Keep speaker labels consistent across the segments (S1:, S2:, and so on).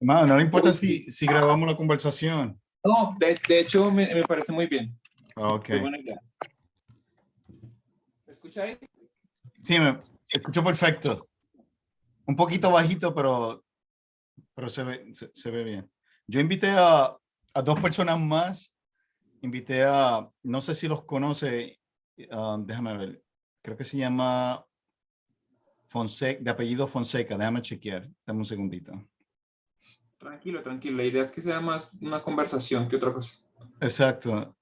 S1: Hermano, no le importa si grabamos la conversación.
S2: No, de hecho me parece muy bien.
S1: Ok.
S2: Muy buena idea. ¿Me escucha ahí?
S1: Sí, me escucho perfecto. Un poquito bajito, pero se ve bien. Yo invité a dos personas más. Invité no sé si los conoce, déjame ver. Creo que se llama Fonseca, de apellido Fonseca. Déjame chequear. Dame un segundito.
S2: Tranquilo, tranquilo. La idea es que sea más una conversación que otra cosa.
S1: Exacto.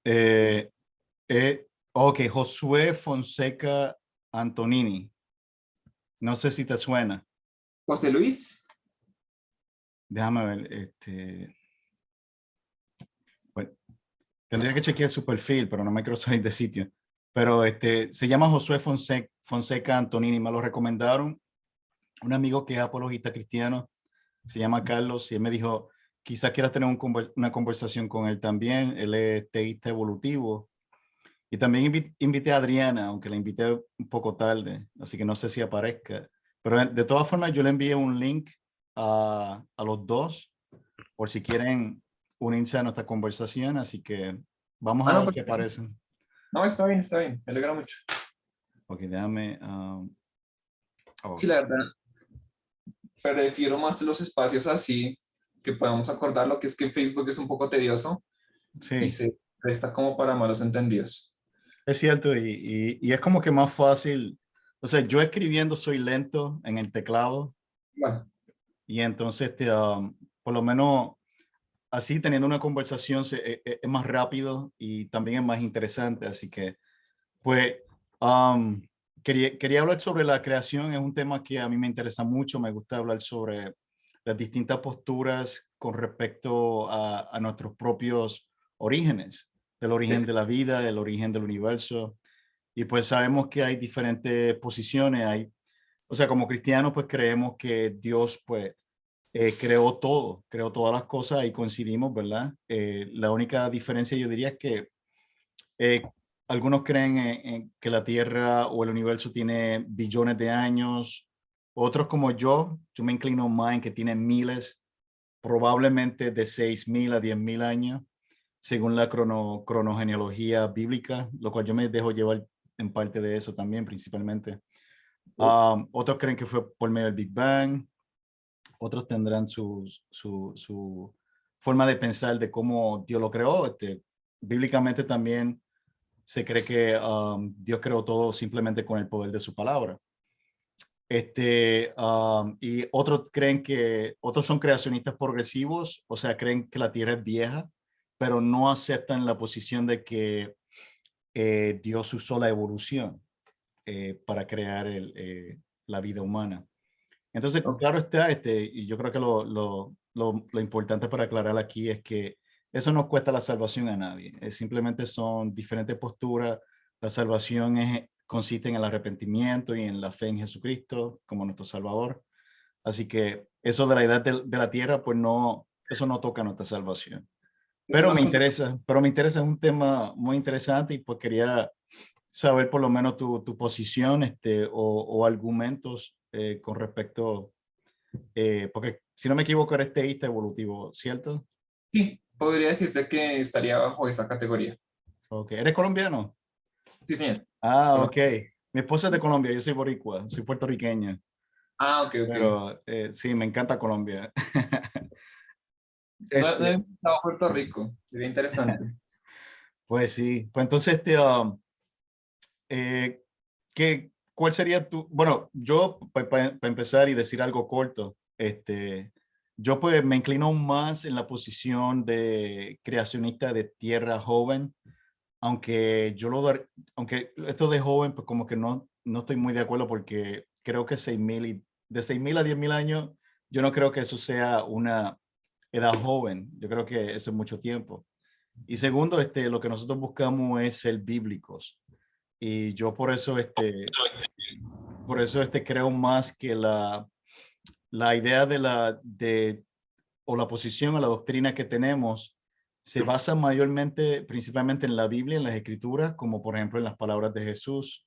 S1: Ok, Josué Fonseca Antonini. No sé si te suena.
S2: José Luis.
S1: Déjame ver. Bueno, tendría que chequear su perfil, pero no me quiero salir de sitio. Pero se llama Josué Fonseca Antonini. Me lo recomendaron un amigo que es apologista cristiano. Se llama Carlos y él me dijo, quizás quieras tener una conversación con él también. Él es teísta evolutivo. Y también invité a Adriana, aunque la invité un poco tarde, así que no sé si aparezca. Pero de todas formas, yo le envié un link a los dos por si quieren unirse a nuestra conversación, así que vamos a
S2: No,
S1: ver
S2: pues,
S1: si aparecen.
S2: no, está bien, está bien. Me alegra mucho.
S1: Ok, déjame.
S2: Sí,
S1: Ok,
S2: la verdad, prefiero más los espacios así, que podamos acordar lo que es que Facebook es un poco tedioso y
S1: sí,
S2: se presta como para malos entendidos.
S1: es cierto y es como que más fácil. O sea, yo escribiendo soy lento en el teclado
S2: Bueno,
S1: y entonces por lo menos así teniendo una conversación es más rápido y también es más interesante. Así que, pues, um, quería hablar sobre la creación. Es un tema que a mí me interesa mucho. Me gusta hablar sobre las distintas posturas con respecto a nuestros propios orígenes, del origen
S2: sí.
S1: de la vida, el origen del universo. Y pues sabemos que hay diferentes posiciones. O sea, como cristianos, pues creemos que Dios, pues, creó todas las cosas y coincidimos, ¿verdad? La única diferencia yo diría es que eh, algunos creen en que la Tierra o el universo tiene billones de años, otros como yo me inclino más en que tiene miles, probablemente de 6,000 a 10,000 años, según la cronogenealogía bíblica, lo cual yo me dejo llevar en parte de eso también, principalmente. Otros creen que fue por medio del Big Bang, otros tendrán su forma de pensar de cómo Dios lo creó. Bíblicamente también se cree que Dios creó todo simplemente con el poder de su palabra. Y otros son creacionistas progresivos, o sea, creen que la Tierra es vieja, pero no aceptan la posición de que Dios usó la evolución para crear la vida humana. Entonces,
S2: Ok.
S1: claro está, y yo creo que lo importante para aclarar aquí es que eso no cuesta la salvación a nadie. Simplemente son diferentes posturas. La salvación consiste en el arrepentimiento y en la fe en Jesucristo como nuestro Salvador. Así que eso de la edad de la tierra, pues no, eso no toca nuestra salvación.
S2: Es más controversial.
S1: Pero me interesa, es un tema muy interesante y pues quería saber por lo menos tu posición o argumentos con respecto, porque si no me equivoco eres teísta evolutivo, ¿cierto?
S2: Sí, podría decirse que estaría bajo esa categoría.
S1: Ok, ¿eres colombiano?
S2: Sí, señor.
S1: Ah, ok.
S2: Colombia.
S1: Mi esposa es de Colombia, yo soy boricua, soy puertorriqueña,
S2: Ah, ok, ok.
S1: pero sí, me encanta Colombia.
S2: No, no he
S1: Este,
S2: visitado Puerto Rico. Sería interesante.
S1: pues sí, pues entonces, eh, ¿cuál sería bueno, yo para empezar y decir algo corto, yo pues me inclino más en la posición de creacionista de tierra joven, aunque aunque esto de joven, pues como que no estoy muy de acuerdo porque creo que 6,000 de 6,000 a 10,000 años, yo no creo que eso sea una edad joven, yo creo que eso es mucho tiempo. Y segundo, lo que nosotros buscamos es ser bíblicos. Y yo por eso creo más que la idea o la posición o la doctrina que tenemos se basa principalmente en la Biblia, en las Escrituras, como por ejemplo en las palabras de Jesús,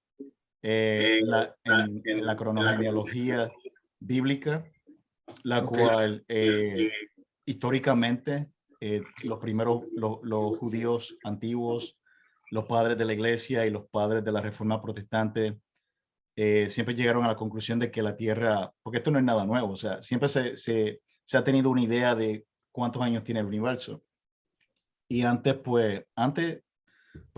S1: en la cronogenealogía bíblica, la cual históricamente, los primeros, los judíos antiguos, los padres de la iglesia y los padres de la Reforma Protestante, siempre llegaron a la conclusión de que la Tierra, porque esto no es nada nuevo, o sea, siempre se ha tenido una idea de cuántos años tiene el universo. Y antes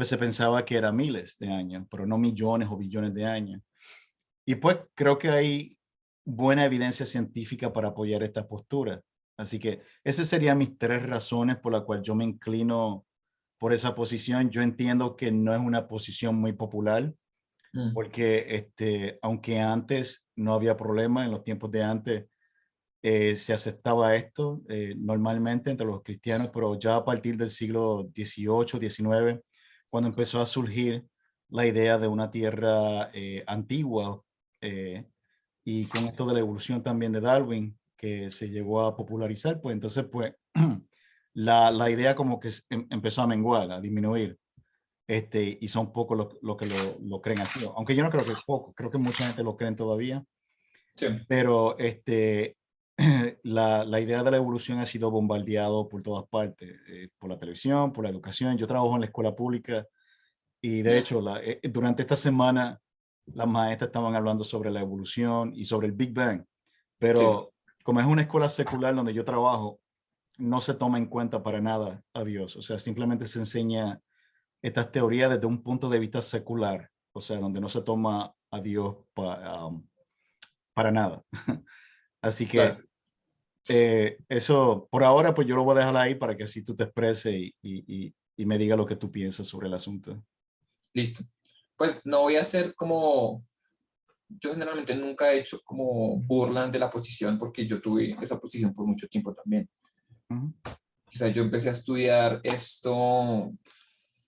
S1: se pensaba que era miles de años, pero no millones o billones de años. Y pues creo que hay buena evidencia científica para apoyar esta postura. Así que esas serían mis tres razones por las cuales yo me inclino por esa posición. Yo entiendo que no es una posición muy popular,
S2: Mm.
S1: porque aunque antes no había problema, en los tiempos de antes se aceptaba esto normalmente entre los cristianos, pero ya a partir del siglo XVIII, XIX, cuando empezó a surgir la idea de una tierra antigua, eh, y con esto de la evolución también de Darwin, que se llegó a popularizar, pues entonces pues la idea como que empezó a menguar, a disminuir. Y son pocos los que lo creen así, aunque yo no creo que es poco, creo que mucha gente lo creen todavía,
S2: Sí,
S1: pero la idea de la evolución ha sido bombardeado por todas partes, por la televisión, por la educación. Yo trabajo en la escuela pública y de hecho durante esta semana las maestras estaban hablando sobre la evolución y sobre el Big Bang,
S2: sí,
S1: pero como es una escuela secular donde yo trabajo, no se toma en cuenta para nada a Dios, o sea, simplemente se enseña estas teorías desde un punto de vista secular, o sea, donde no se toma a Dios para nada. Así que
S2: claro,
S1: eso, por ahora, pues yo lo voy a dejar ahí para que así tú te expreses y me diga lo que tú piensas sobre el asunto.
S2: listo. Pues no voy a hacer como, yo generalmente nunca he hecho como burla de la posición porque yo tuve esa posición por mucho tiempo también.
S1: Ujú.
S2: Quizá yo empecé a estudiar esto,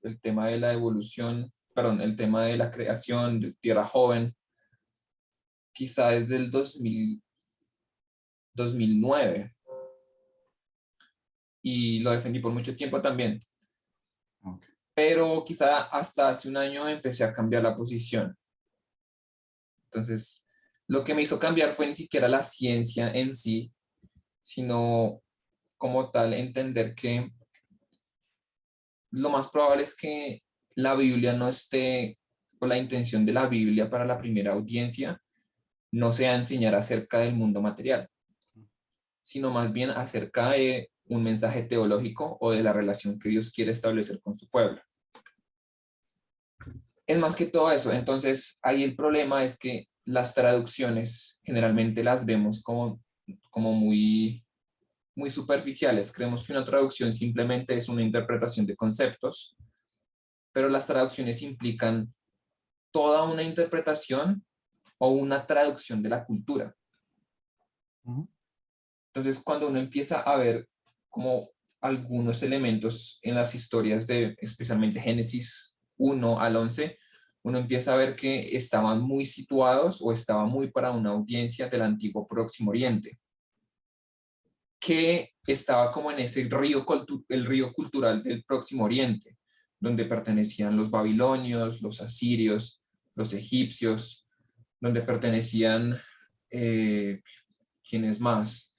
S2: el tema de la evolución, perdón, el tema de la creación de Tierra Joven, quizá desde el 2009 y lo defendí por mucho tiempo también,
S1: Ok.
S2: pero quizá hasta hace un año empecé a cambiar la posición. Entonces, lo que me hizo cambiar fue ni siquiera la ciencia en sí, sino como tal entender que lo más probable es que la Biblia no esté, o la intención de la Biblia para la primera audiencia no sea enseñar acerca del mundo material, sino más bien acerca de un mensaje teológico o de la relación que Dios quiere establecer con su pueblo. Es más que todo eso. Entonces, ahí el problema es que las traducciones generalmente las vemos como muy superficiales. Creemos que una traducción simplemente es una interpretación de conceptos, pero las traducciones implican toda una interpretación o una traducción de la cultura.
S1: Ujú.
S2: Entonces, cuando uno empieza a ver como algunos elementos en las historias de especialmente Génesis 1 al 11, uno empieza a ver que estaban muy situados o estaba muy para una audiencia del antiguo Próximo Oriente, que estaba como en ese el río cultural del Próximo Oriente, donde pertenecían los babilonios, los asirios, los egipcios, donde pertenecían, ¿quiénes más?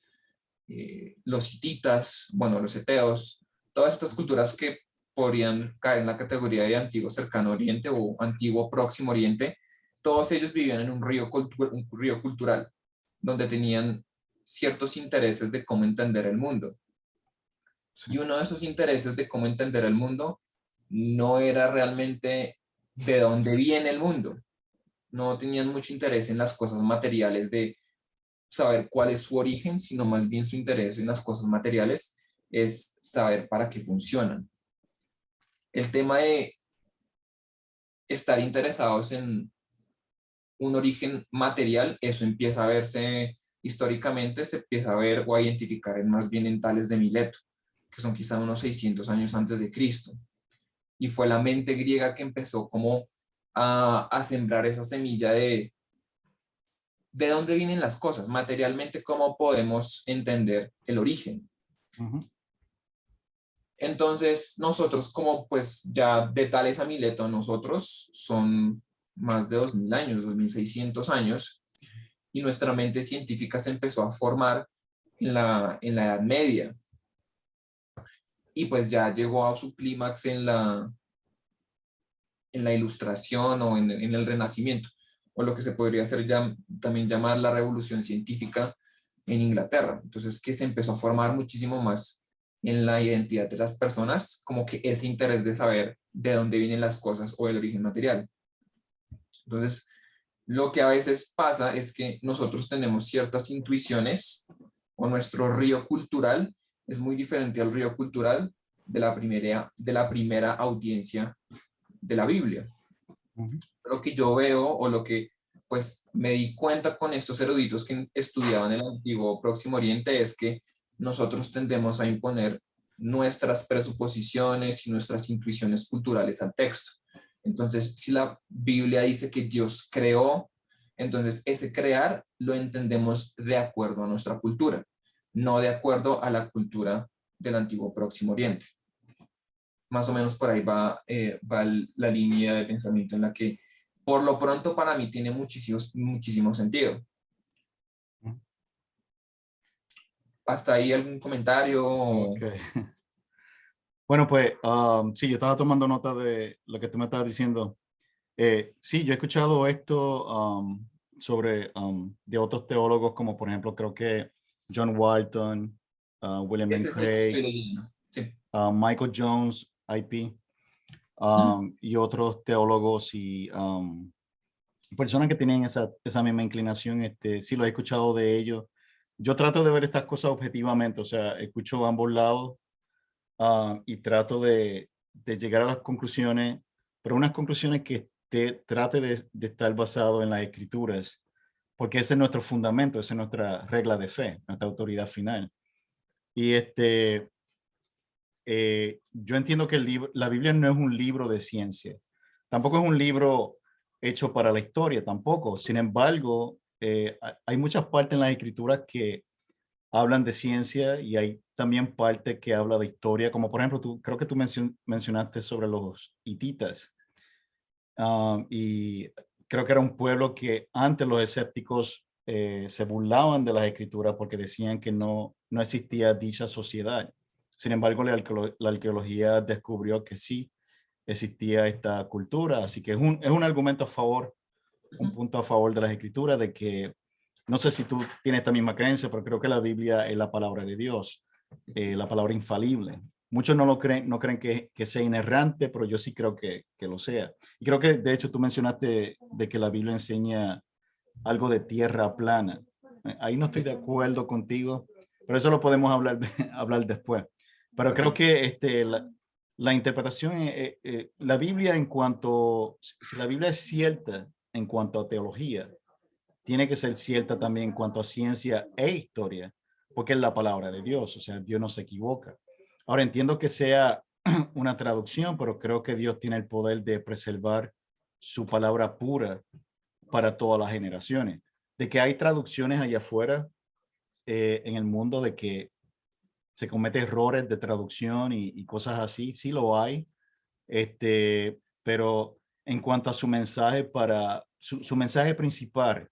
S2: Los hititas, bueno, los eteos, todas estas culturas que podrían caer en la categoría de antiguo cercano oriente o antiguo próximo oriente, todos ellos vivían en un río cultural donde tenían ciertos intereses de cómo entender el mundo.
S1: Sí.
S2: Y uno de esos intereses de cómo entender el mundo no era realmente de dónde viene el mundo. No tenían mucho interés en las cosas materiales de saber cuál es su origen, sino más bien su interés en las cosas materiales es saber para qué funcionan. El tema de estar interesados en un origen material, eso empieza a verse históricamente, se empieza a ver o a identificar en más bien en Tales de Mileto, que son quizá unos 600 años antes de Cristo. Y fue la mente griega que empezó como a sembrar esa semilla de dónde vienen las cosas, materialmente, cómo podemos entender el origen.
S1: Ujú.
S2: Entonces, nosotros como pues ya de Tales a Mileto, nosotros son más de 2000 años, 2600 años, y nuestra mente científica se empezó a formar en la Edad Media. y pues ya llegó a su clímax en la Ilustración o en el Renacimiento, o lo que se podría hacer también llamar la Revolución Científica en Inglaterra. Entonces, que se empezó a formar muchísimo más en la identidad de las personas, como que ese interés de saber de dónde vienen las cosas o el origen material. Entonces, lo que a veces pasa es que nosotros tenemos ciertas intuiciones o nuestro río cultural es muy diferente al río cultural de la primera audiencia de la Biblia.
S1: Ujú.
S2: Lo que yo veo o lo que pues me di cuenta con estos eruditos que estudiaban el antiguo Próximo Oriente es que nosotros tendemos a imponer nuestras presuposiciones y nuestras intuiciones culturales al texto. Entonces, si la Biblia dice que Dios creó, entonces ese crear lo entendemos de acuerdo a nuestra cultura, no de acuerdo a la cultura del antiguo Próximo Oriente. Más o menos por ahí va la línea de pensamiento en la que por lo pronto para mí tiene muchísimo sentido. ¿Hasta ahí algún comentario?
S1: Ok. Bueno, pues sí, yo estaba tomando nota de lo que tú me estabas diciendo. Sí, yo he escuchado esto sobre de otros teólogos, como por ejemplo, creo que John Walton, William Lane
S2: Ese es el que estoy
S1: Craig,
S2: leyendo. Sí.
S1: Michael Jones, IP, y otros teólogos y personas que tienen esa misma inclinación. Sí, lo he escuchado de ellos. Yo trato de ver estas cosas objetivamente, o sea, escucho ambos lados y trato de llegar a las conclusiones, pero unas conclusiones que trate de estar basado en las escrituras, porque ese es nuestro fundamento, esa es nuestra regla de fe, nuestra autoridad final. Y yo entiendo que la Biblia no es un libro de ciencia, tampoco es un libro hecho para la historia, tampoco. Sin embargo, hay muchas partes en las escrituras que hablan de ciencia y hay también parte que habla de historia, como por ejemplo, creo que tú mencionaste sobre los hititas. Y creo que era un pueblo que antes los escépticos se burlaban de las escrituras porque decían que no existía dicha sociedad. Sin embargo, la arqueología descubrió que sí existía esta cultura, así que es un argumento a favor, un punto a favor de las escrituras, de que no sé si tú tienes esta misma creencia, pero creo que la Biblia es la palabra de Dios, la palabra infalible. Muchos no lo creen, no creen que sea inerrante, pero yo sí creo que lo sea. Y creo que, de hecho, tú mencionaste de que la Biblia enseña algo de tierra plana. Ahí no estoy de acuerdo contigo, pero eso lo podemos hablar, hablar después. Pero creo
S2: Perfecto.
S1: que la interpretación, la Biblia en cuanto, si la Biblia es cierta en cuanto a teología, tiene que ser cierta también en cuanto a ciencia e historia, porque es la palabra de Dios, o sea, Dios no se equivoca. Ahora entiendo que sea una traducción, pero creo que Dios tiene el poder de preservar su palabra pura para todas las generaciones. De que hay traducciones allá afuera en el mundo de que se cometen errores de traducción y cosas así, sí lo hay, pero en cuanto a su mensaje para su mensaje principal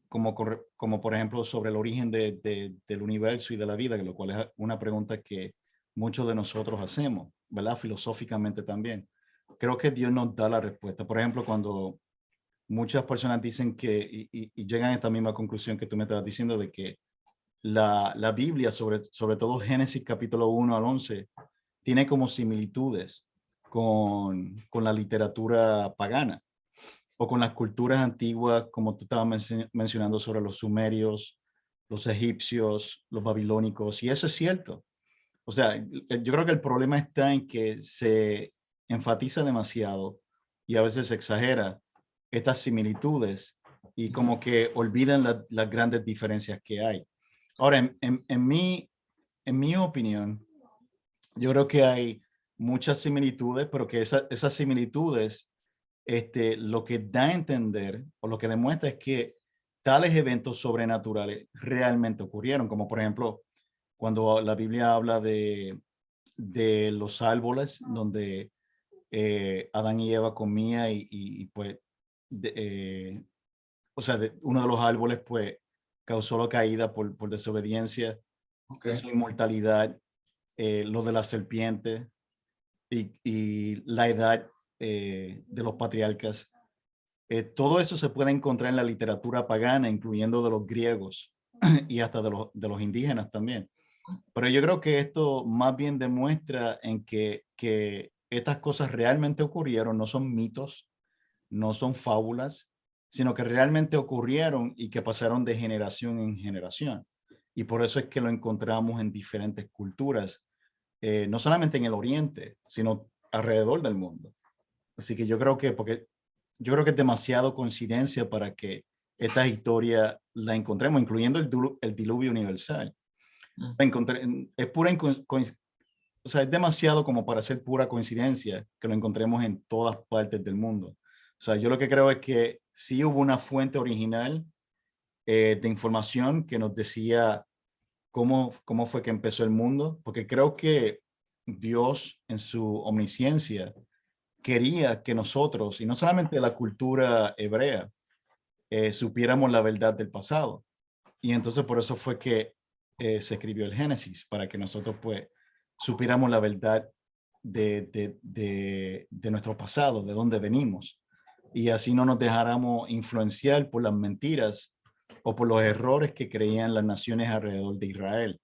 S1: como por ejemplo sobre el origen del universo y de la vida, lo cual es una pregunta que muchos de nosotros hacemos, ¿verdad? Filosóficamente también. Creo que Dios nos da la respuesta. Por ejemplo, cuando muchas personas dicen y llegan a esta misma conclusión que tú me estabas diciendo de que la Biblia, sobre todo Génesis capítulo 1 al 11 tiene como similitudes con la literatura pagana o con las culturas antiguas, como tú estabas mencionando sobre los sumerios, los egipcios, los babilónicos, y eso es cierto. O sea, yo creo que el problema está en que se enfatiza demasiado y a veces se exagera estas similitudes y como que olvidan las grandes diferencias que hay. Ahora, en mi opinión, yo creo que hay muchas similitudes, pero que esas similitudes lo que da a entender o lo que demuestra es que tales eventos sobrenaturales realmente ocurrieron, como por ejemplo cuando la Biblia habla de los árboles donde Adán y Eva comía pues, de, eh, o sea, uno de los árboles pues causó la caída por desobediencia
S2: Ok.
S1: y su inmortalidad. lo de la serpiente y la edad de los patriarcas. Todo eso se puede encontrar en la literatura pagana, incluyendo de los griegos y hasta de los indígenas también. Pero yo creo que esto más bien demuestra en que estas cosas realmente ocurrieron, no son mitos, no son fábulas, sino que realmente ocurrieron y que pasaron de generación en generación. Y por eso es que lo encontramos en diferentes culturas, no solamente en el Oriente, sino alrededor del mundo. Así que yo creo que, porque yo creo que es demasiado coincidencia para que esta historia la encontremos, incluyendo el diluvio universal. La encontré, es pura o sea, es demasiado como para ser pura coincidencia que lo encontremos en todas partes del mundo. O sea, yo lo que creo es que sí hubo una fuente original de información que nos decía cómo fue que empezó el mundo, porque creo que Dios en su omnisciencia quería que nosotros, y no solamente la cultura hebrea, supiéramos la verdad del pasado. Y entonces por eso fue que se escribió el Génesis, para que nosotros pues supiéramos la verdad de nuestro pasado, de dónde venimos. Y así no nos dejáramos influenciar por las mentiras o por los errores que creían las naciones alrededor de Israel.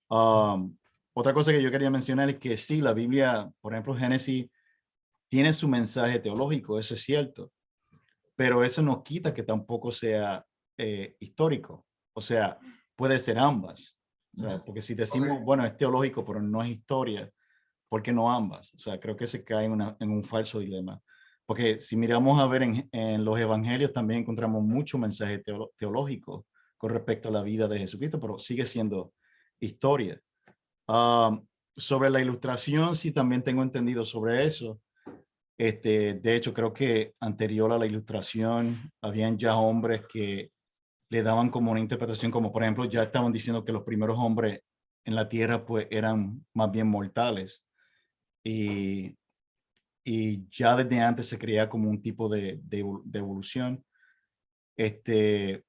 S1: Um, Otra cosa que yo quería mencionar es que sí, la Biblia, por ejemplo, Génesis, tiene su mensaje teológico, eso es cierto, pero eso no quita que tampoco sea histórico. O sea, puede ser ambas. O sea, porque si decimos, bueno, es teológico, pero no es historia, ¿por qué no ambas? O sea, creo que se cae en un falso dilema. Porque si miramos a ver en los evangelios, también encontramos mucho mensaje teológico con respecto a la vida de Jesucristo, pero sigue siendo historia. Sobre la ilustración, sí, también tengo entendido sobre eso. De hecho, creo que anterior a la ilustración, habían ya hombres que le daban como una interpretación, como por ejemplo, ya estaban diciendo que los primeros hombres en la tierra pues eran más bien mortales y, y ya desde antes se creía como un tipo de evolución. Este,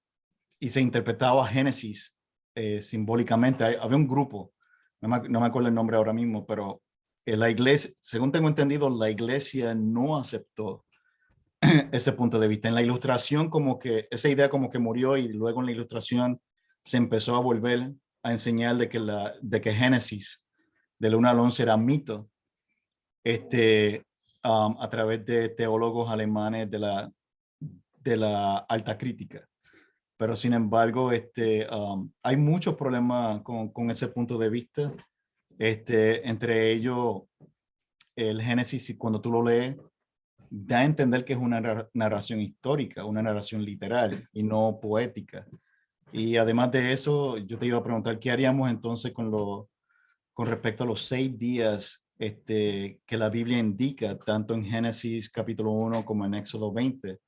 S1: y se interpretaba Génesis simbólicamente. Había un grupo, no me acuerdo el nombre ahora mismo, pero la iglesia, según tengo entendido, la iglesia no aceptó ese punto de vista. En la ilustración, como que esa idea como que murió y luego en la ilustración se empezó a volver a enseñar de que Génesis del 1 al 11 era mito, a través de teólogos alemanes de la alta crítica. Pero sin embargo, hay muchos problemas con ese punto de vista. Entre ellos, el Génesis, cuando tú lo lees, da a entender que es una narración histórica, una narración literal y no poética. Y además de eso, yo te iba a preguntar, ¿qué haríamos entonces con respecto a los 6 días que la Biblia indica, tanto en Génesis capítulo 1 como en Éxodo 20,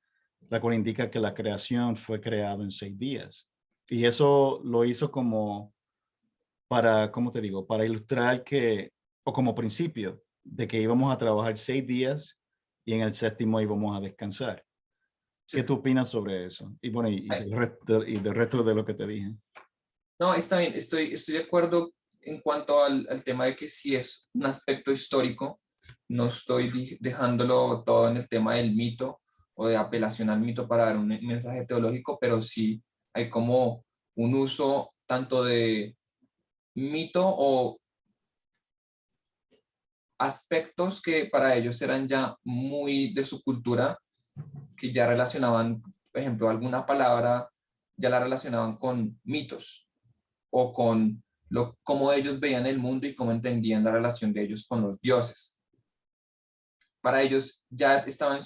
S1: la cual indica que la creación fue creada en 6 días? Y eso lo hizo como para, ¿cómo te digo? Para ilustrar o como principio, de que íbamos a trabajar 6 días y en el séptimo íbamos a descansar.
S2: Sí.
S1: ¿Qué tú opinas sobre eso? Y bueno, del resto de lo que te dije.
S2: No, está bien, estoy de acuerdo en cuanto al tema de que si es un aspecto histórico, no estoy dejándolo todo en el tema del mito o de apelación al mito para dar un mensaje teológico, pero sí hay como un uso tanto de mito o aspectos que para ellos eran ya muy de su cultura, que ya relacionaban, por ejemplo, alguna palabra, ya la relacionaban con mitos o con cómo ellos veían el mundo y cómo entendían la relación de ellos con los dioses. Para ellos ya estaba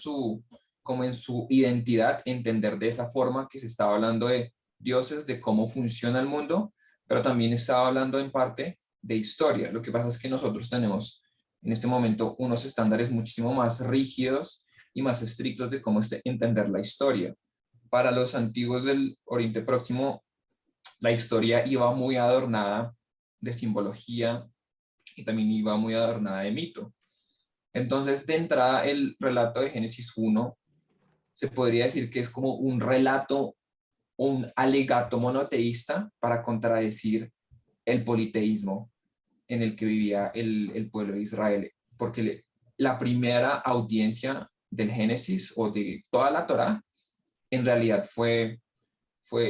S2: como en su identidad entender de esa forma que se estaba hablando de dioses, de cómo funciona el mundo, pero también estaba hablando en parte de historia. Lo que pasa es que nosotros tenemos en este momento unos estándares muchísimo más rígidos y más estrictos de cómo entender la historia. Para los antiguos del Oriente Próximo, la historia iba muy adornada de simbología y también iba muy adornada de mito. Entonces, de entrada, el relato de Génesis 1 se podría decir que es como un relato, un alegato monoteísta para contradecir el politeísmo en el que vivía el pueblo de Israel, porque la primera audiencia del Génesis o de toda la Torá en realidad fue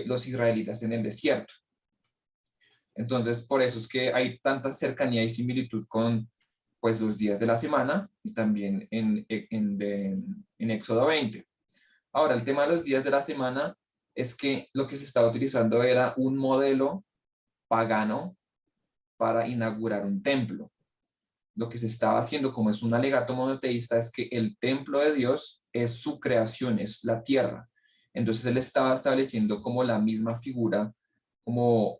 S2: los israelitas en el desierto. Entonces, por eso es que hay tanta cercanía y similitud con pues, los días de la semana y también en Éxodo 20. Ahora, el tema de los días de la semana es que lo que se estaba utilizando era un modelo pagano para inaugurar un templo. Lo que se estaba haciendo, como es un alegato monoteísta, es que el templo de Dios es su creación, es la tierra. Entonces él estaba estableciendo como la misma figura, como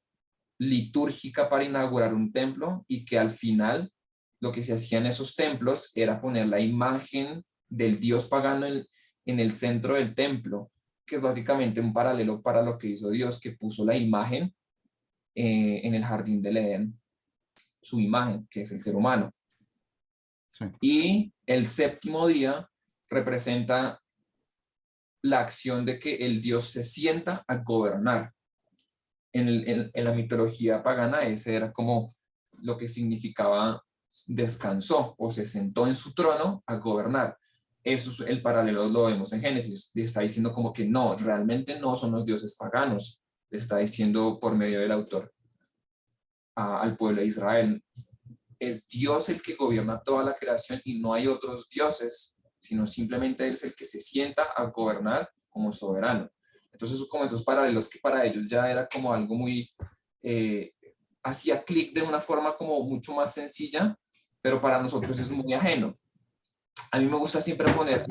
S2: litúrgica para inaugurar un templo y que al final lo que se hacía en esos templos era poner la imagen del dios pagano en el centro del templo, que es básicamente un paralelo para lo que hizo Dios, que puso la imagen en el jardín del Edén, su imagen, que es el ser humano.
S1: Sí.
S2: Y el séptimo día representa la acción de que el dios se sienta a gobernar. En la mitología pagana ese era como lo que significaba descansó o se sentó en su trono a gobernar. Eso es el paralelo, lo vemos en Génesis. Le está diciendo como que no, realmente no son los dioses paganos. Le está diciendo por medio del autor al pueblo de Israel. Es Dios el que gobierna toda la creación y no hay otros dioses, sino simplemente Él es el que se sienta a gobernar como soberano. Entonces, como esos paralelos que para ellos ya era como algo muy, hacía clic de una forma como mucho más sencilla, pero para nosotros es muy ajeno. A mí me gusta siempre poner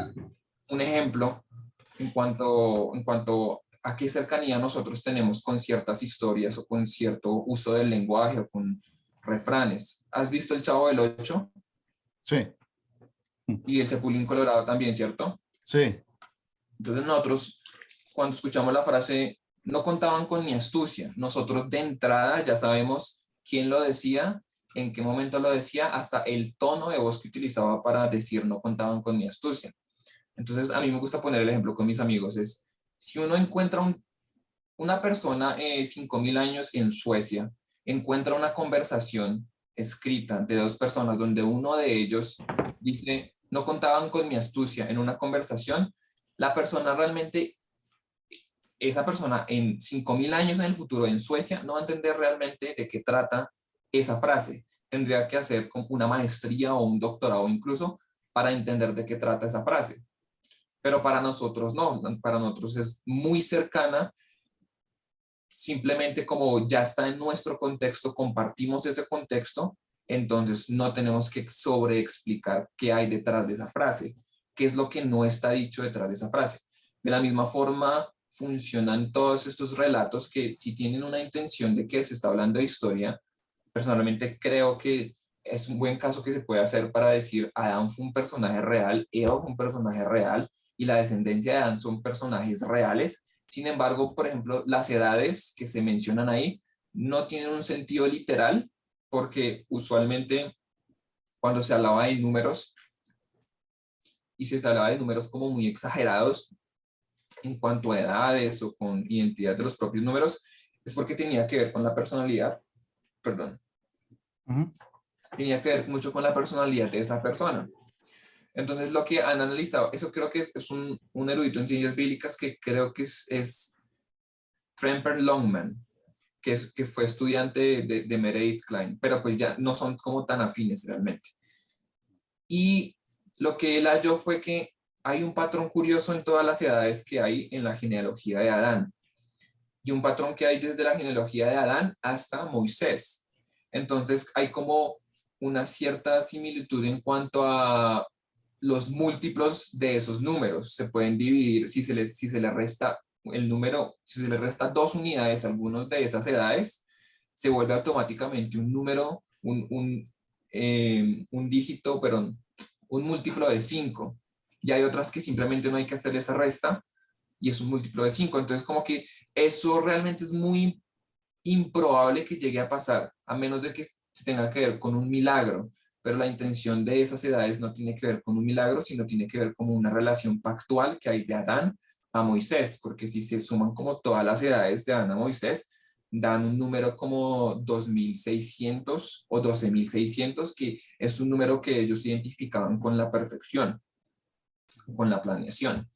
S2: un ejemplo en cuanto a qué cercanía nosotros tenemos con ciertas historias o con cierto uso del lenguaje o con refranes. ¿Has visto El Chavo del Ocho?
S1: Sí.
S2: Y El Chapulín Colorado también, ¿cierto?
S1: Sí.
S2: Entonces nosotros, cuando escuchamos la frase, no contaban con mi astucia, nosotros de entrada ya sabemos quién lo decía, en qué momento lo decía, hasta el tono de voz que utilizaba para decir no contaban con mi astucia. Entonces a mí me gusta poner el ejemplo con mis amigos, es si uno encuentra una persona 5.000 años en Suecia, encuentra una conversación escrita de dos personas donde uno de ellos dice, no contaban con mi astucia en una conversación, la persona realmente, esa persona en 5.000 años en el futuro en Suecia no va a entender realmente de qué trata esa frase. Tendría que hacer una maestría o un doctorado incluso para entender de qué trata esa frase. Pero para nosotros no, para nosotros es muy cercana, simplemente como ya está en nuestro contexto, compartimos ese contexto, entonces no tenemos que sobreexplicar qué hay detrás de esa frase, qué es lo que no está dicho detrás de esa frase. De la misma forma funcionan todos estos relatos que si tienen una intención de que se está hablando de historia, personalmente creo que es un buen caso que se puede hacer para decir Adán fue un personaje real, Eva fue un personaje real y la descendencia de Adán son personajes reales. Sin embargo, por ejemplo, las edades que se mencionan ahí no tienen un sentido literal porque usualmente cuando se hablaba de números y se hablaba de números como muy exagerados en cuanto a edades o con identidad de los propios números, es porque tenía que ver con la personalidad, perdón, tenía que ver mucho con la personalidad de esa persona. Entonces, lo que han analizado, eso creo que es un erudito en ciencias bíblicas que creo que es Tremper Longman, que fue estudiante de Meredith Klein, pero pues ya no son como tan afines realmente. Y lo que él halló fue que hay un patrón curioso en todas las edades que hay en la genealogía de Adán, y un patrón que hay desde la genealogía de Adán hasta Moisés. Entonces, hay como una cierta similitud en cuanto a los múltiplos de esos números. Se pueden dividir, si se le resta el número, si se le resta 2 unidades a algunos de esas edades, se vuelve automáticamente un número, un dígito, perdón, un múltiplo de 5. Y hay otras que simplemente no hay que hacer esa resta y es un múltiplo de 5. Entonces, como que eso realmente es muy improbable que llegue a pasar, a menos de que se tenga que ver con un milagro, pero la intención de esas edades no tiene que ver con un milagro, sino tiene que ver con una relación pactual que hay de Adán a Moisés, porque si se suman como todas las edades de Adán a Moisés, dan un número como 2600 o 12600, que es un número que ellos identificaban con la perfección, con la planeación.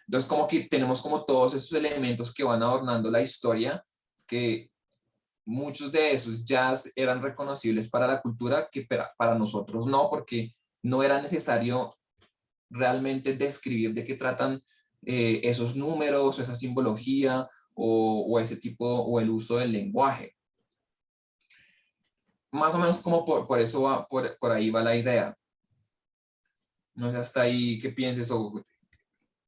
S2: Entonces, como que tenemos como todos esos elementos que van adornando la historia, que muchos de esos ya eran reconocibles para la cultura, que para nosotros no, porque no era necesario realmente describir de qué tratan esos números, esa simbología o ese tipo, o el uso del lenguaje. Más o menos como por eso va, por ahí va la idea. No sé hasta ahí qué pienses o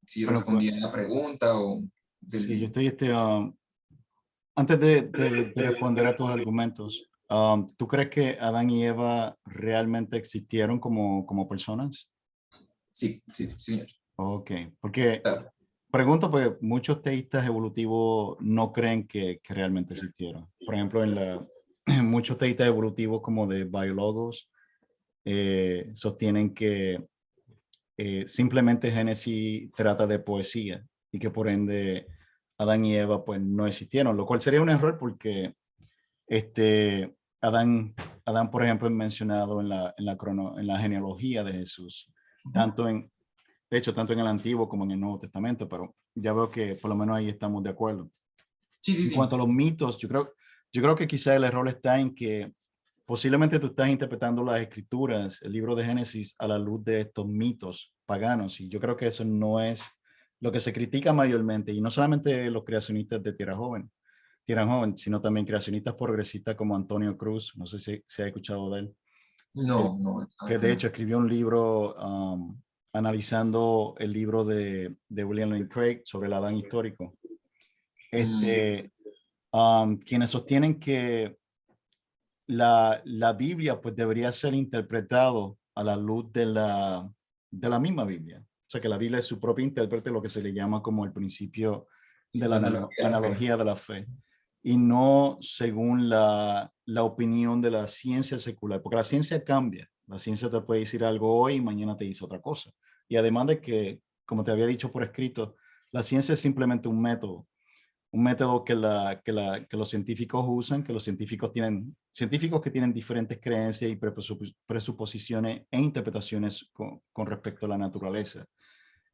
S2: si
S1: Bueno, pues
S2: respondí a la pregunta o
S1: sí, yo
S2: del...
S1: estoy, antes de responder a tus argumentos, ¿tú crees que Adán y Eva realmente existieron como personas?
S2: Sí, sí, sí, señor.
S1: Ok, porque
S2: Claro.
S1: pregunto porque muchos teístas evolutivos no creen que realmente existieron. Por ejemplo, muchos teístas evolutivos como de biólogos sostienen que simplemente Génesis trata de poesía y que por ende Adán y Eva pues no existieron, lo cual sería un error porque este, Adán, Adán por ejemplo, es mencionado en la genealogía de Jesús, tanto de hecho, tanto en el Antiguo como en el Nuevo Testamento, pero ya veo que por lo menos ahí estamos de acuerdo.
S2: Sí, sí,
S1: En cuanto
S2: sí.
S1: a los mitos, yo creo que quizá el error está en que posiblemente tú estás interpretando las escrituras, el libro de Génesis, a la luz de estos mitos paganos, y yo creo que eso no es lo que se critica mayormente, y no solamente los creacionistas de Tierra Joven, sino también creacionistas progresistas como Antonio Cruz, no sé si se ha escuchado de él, eh,
S2: No, no,
S1: que
S2: realmente
S1: de
S2: no.
S1: hecho escribió un libro analizando el libro de William Lane Craig sobre el Adán histórico.
S2: Mm,
S1: Este, quienes sostienen que la Biblia pues debería ser interpretado a la luz de la misma Biblia. O sea, que la Biblia es su propio intérprete, lo que se le llama como el principio
S2: sí,
S1: de la
S2: la analogía de la fe.
S1: analogía de la fe, y no según la opinión de la ciencia secular, porque la ciencia cambia. La ciencia te puede decir algo hoy y mañana te dice otra cosa. Y además de que, como te había dicho por escrito, la ciencia es simplemente un método que los científicos usan, que los científicos que tienen diferentes creencias y presuposiciones e interpretaciones con respecto a la naturaleza.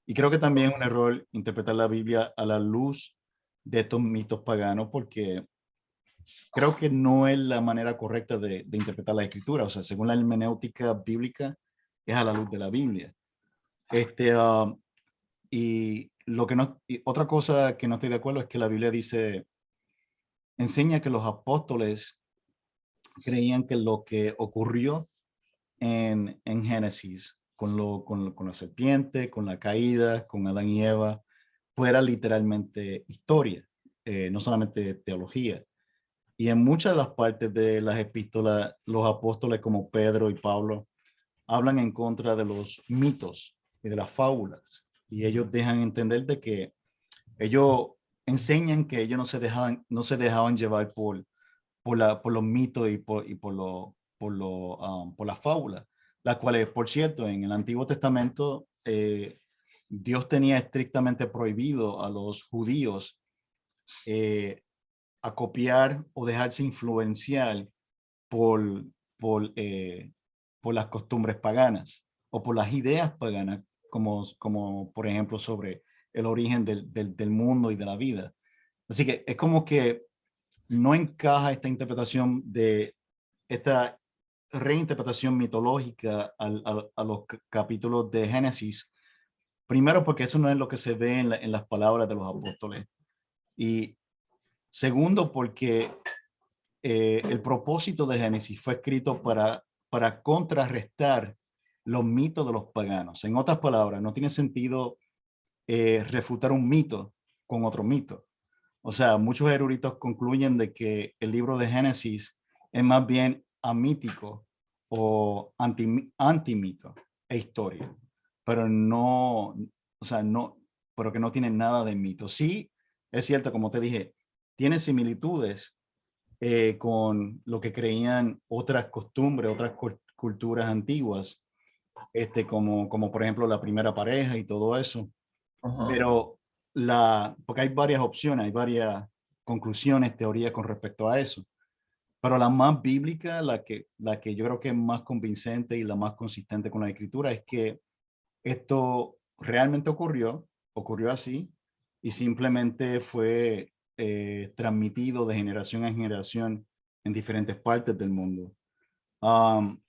S1: Y creo que también es un error interpretar la Biblia a la luz de estos mitos paganos, porque creo que no es la manera correcta de interpretar la escritura. O sea, según la hermenéutica bíblica, es a la luz de la Biblia. Este, y otra cosa que no estoy de acuerdo es que la Biblia enseña que los apóstoles creían que lo que ocurrió en Génesis con la serpiente, con la caída, con Adán y Eva, fuera literalmente historia, no solamente teología. Y en muchas de las partes de las epístolas, los apóstoles como Pedro y Pablo hablan en contra de los mitos y de las fábulas. Y ellos dejan entender de que ellos enseñan que ellos no se dejaban llevar por los mitos y por las fábulas, las cuales, por cierto, en el Antiguo Testamento, Dios tenía estrictamente prohibido a los judíos eh, a copiar o dejarse influenciar por, por, eh, por las costumbres paganas o por las ideas paganas, como por ejemplo sobre el origen del mundo y de la vida. Así que es como que no encaja esta interpretación de esta reinterpretación mitológica a los capítulos de Génesis. Primero, porque eso no es lo que se ve en las palabras de los apóstoles. Y segundo, porque el propósito de Génesis fue escrito para contrarrestar los mitos de los paganos. En otras palabras, no tiene sentido refutar un mito con otro mito. O sea, muchos eruditos concluyen de que el libro de Génesis es más bien amítico o antimito e historia, pero no, o sea, no, pero que no tiene nada de mito. Sí, es cierto, como te dije, tiene similitudes con lo que creían otras costumbres, otras culturas antiguas, como por ejemplo la primera pareja y todo eso,
S2: Ajá.
S1: pero porque hay varias opciones, hay varias conclusiones, teorías con respecto a eso. Pero la más bíblica, la que yo creo que es más convincente y la más consistente con la escritura es que esto realmente ocurrió así y simplemente fue transmitido de generación en generación en diferentes partes del mundo. Um,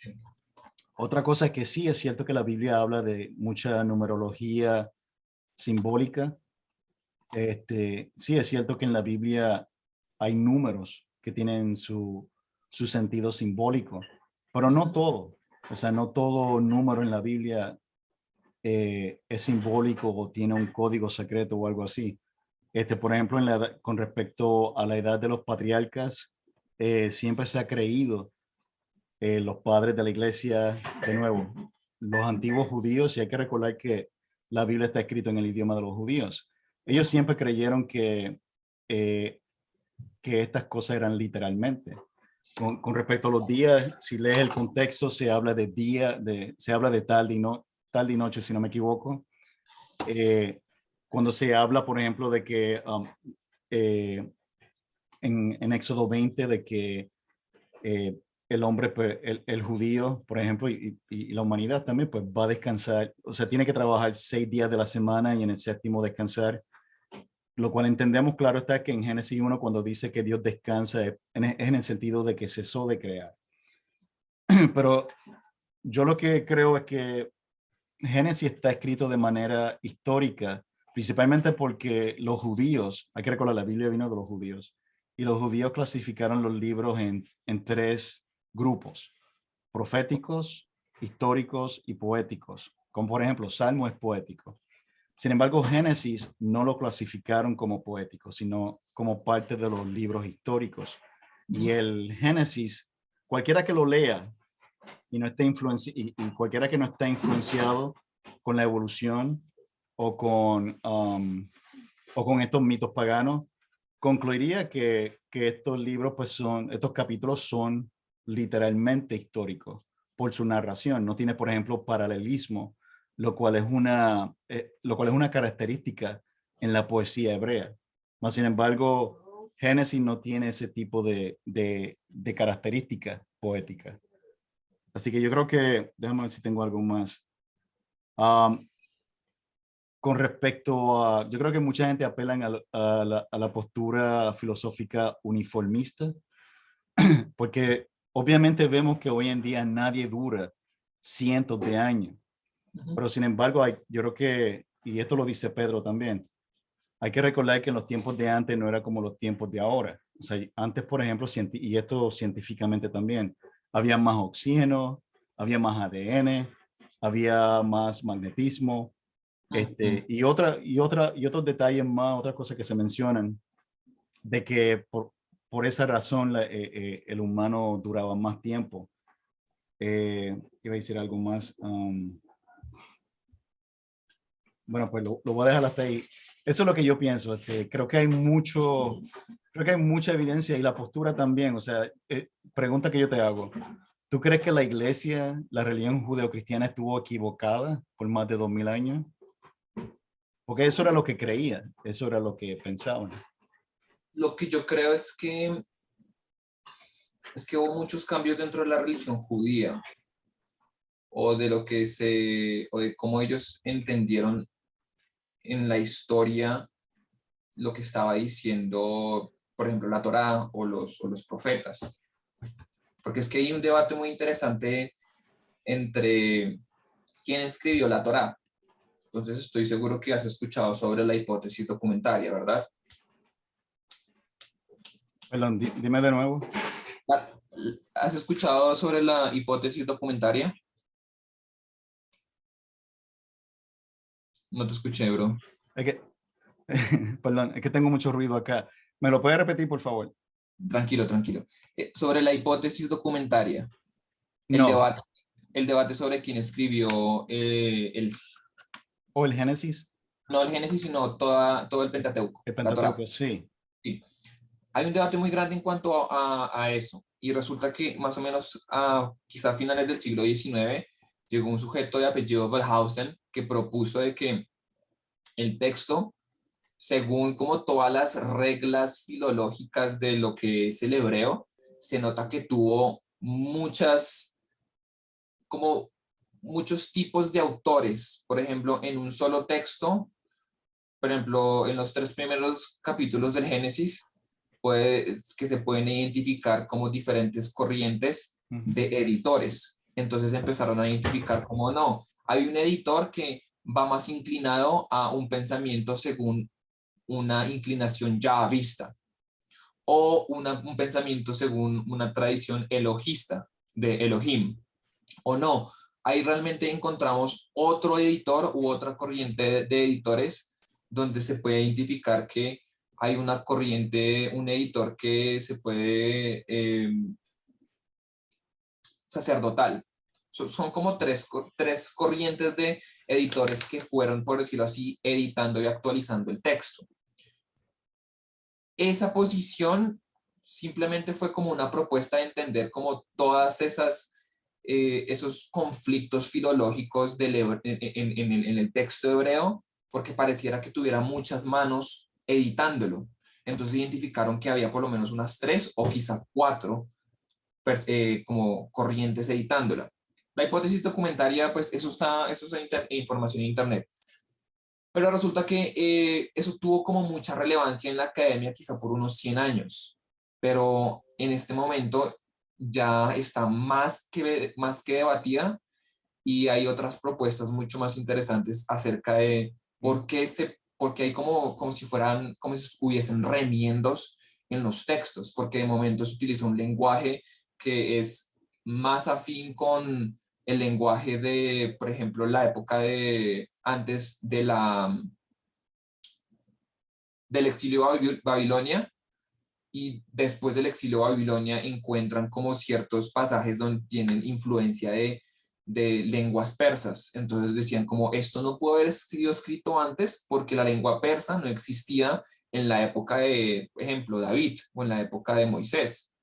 S1: Otra cosa es que sí es cierto que la Biblia habla de mucha numerología simbólica. Sí es cierto que en la Biblia hay números que tienen su sentido simbólico, pero no todo. O sea, no todo número en la Biblia es simbólico o tiene un código secreto o algo así. Por ejemplo, con respecto a la edad de los patriarcas, siempre se ha creído, los padres de la iglesia, de nuevo, los antiguos judíos, y hay que recordar que la Biblia está escrita en el idioma de los judíos. Ellos siempre creyeron eh, que estas cosas eran literalmente. Con respecto a los días, si lees el contexto, se habla de se habla de tarde y noche, si no me equivoco. Cuando se habla, por ejemplo, de que eh, en Éxodo 20, de que el hombre, pues, el judío, por ejemplo, y la humanidad también, pues va a descansar, o sea, tiene que trabajar 6 días de la semana y en el séptimo descansar, lo cual entendemos, claro está, que en Génesis 1, cuando dice que Dios descansa, es en el sentido de que cesó de crear. Pero yo lo que creo es que Génesis está escrito de manera histórica, principalmente porque los judíos, hay que recordar, la Biblia vino de los judíos, y los judíos clasificaron los libros en 3 grupos: proféticos, históricos y poéticos. Como por ejemplo, Salmo es poético. Sin embargo, Génesis no lo clasificaron como poético, sino como parte de los libros históricos. Y el Génesis, cualquiera que lo lea y no esté y cualquiera que no esté influenciado con la evolución o con estos mitos paganos, concluiría que estos libros, pues estos capítulos son literalmente históricos por su narración. No tiene, por ejemplo, paralelismo, lo cual es una característica en la poesía hebrea. Mas, sin embargo, Génesis no tiene ese tipo de características poéticas. Así que yo creo que, déjame ver si tengo algo más. Um, con respecto a, yo creo que mucha gente apela a la postura filosófica uniformista, porque obviamente vemos que hoy en día nadie dura cientos de años, pero sin embargo, yo creo que, y esto lo dice Pedro también, hay que recordar que en los tiempos de antes no era como los tiempos de ahora. O sea, antes, por ejemplo, y esto científicamente también, había más oxígeno, había más ADN, había más magnetismo, y otros detalles más, otras cosas que se mencionan, de que por esa razón el humano duraba más tiempo. Iba a decir algo más. Bueno, pues lo voy a dejar hasta ahí. Eso es lo que yo pienso. Creo que hay mucha evidencia y la postura también. O sea, pregunta que yo te hago. ¿Tú crees que la iglesia, la religión judeocristiana estuvo equivocada por más de 2000 años? Porque eso era lo que creía, eso era lo que pensaban.
S2: Lo que yo creo es que hubo muchos cambios dentro de la religión judía o de o de cómo ellos entendieron en la historia lo que estaba diciendo, por ejemplo, la Torá o los profetas. Porque es que hay un debate muy interesante entre quién escribió la Torá. Entonces estoy seguro que has escuchado sobre la hipótesis documentaria, ¿verdad?
S1: Perdón, dime de nuevo.
S2: ¿Has escuchado sobre la hipótesis documentaria? No te escuché, bro.
S1: Es que, perdón, es que tengo mucho ruido acá. ¿Me lo puedes repetir, por favor?
S2: Tranquilo, tranquilo. Sobre la hipótesis documentaria, el
S1: No.
S2: debate, el debate sobre quién escribió
S1: ¿O el Génesis?
S2: no el Génesis, sino todo el Pentateuco,
S1: El
S2: la Torá.
S1: Pentateuco, sí.
S2: Sí. Hay un debate muy grande en cuanto a eso. Y resulta que más o menos quizá a finales del siglo XIX llegó un sujeto de apellido Wellhausen que propuso de que el texto según como todas las reglas filológicas de lo que es el hebreo, se nota que tuvo como muchos tipos de autores. Por ejemplo, en un solo texto, por ejemplo, en los 3 primeros capítulos del Génesis, que se pueden identificar como diferentes corrientes de editores. Entonces empezaron a identificar como no, hay un editor que va más inclinado a un pensamiento según una inclinación ya vista, o un pensamiento según una tradición elogista de Elohim, o no. Ahí realmente encontramos otro editor u otra corriente de editores donde se puede identificar que hay una corriente, un editor que se puede sacerdotal. Son como tres corrientes de editores que fueron, por decirlo así, editando y actualizando el texto. Esa posición simplemente fue como una propuesta de entender como todas esos conflictos filológicos en el texto hebreo, porque pareciera que tuviera muchas manos editándolo. Entonces identificaron que había por lo menos unas 3 o quizá 4 como corrientes editándola. La hipótesis documentaria, pues eso está información en internet. Pero resulta que eso tuvo como mucha relevancia en la academia quizá por unos 100 años, pero en este momento ya está más que debatida, y hay otras propuestas mucho más interesantes acerca de por qué hay como si fueran, como si hubiesen remiendos en los textos, porque de momento se utiliza un lenguaje que es más afín con el lenguaje de, por ejemplo, la época de antes del exilio a Babilonia, y después del exilio a Babilonia encuentran como ciertos pasajes donde tienen influencia de lenguas persas. Entonces decían como esto no puede haber sido escrito antes porque la lengua persa no existía en la época de, por ejemplo, David o en la época de Moisés.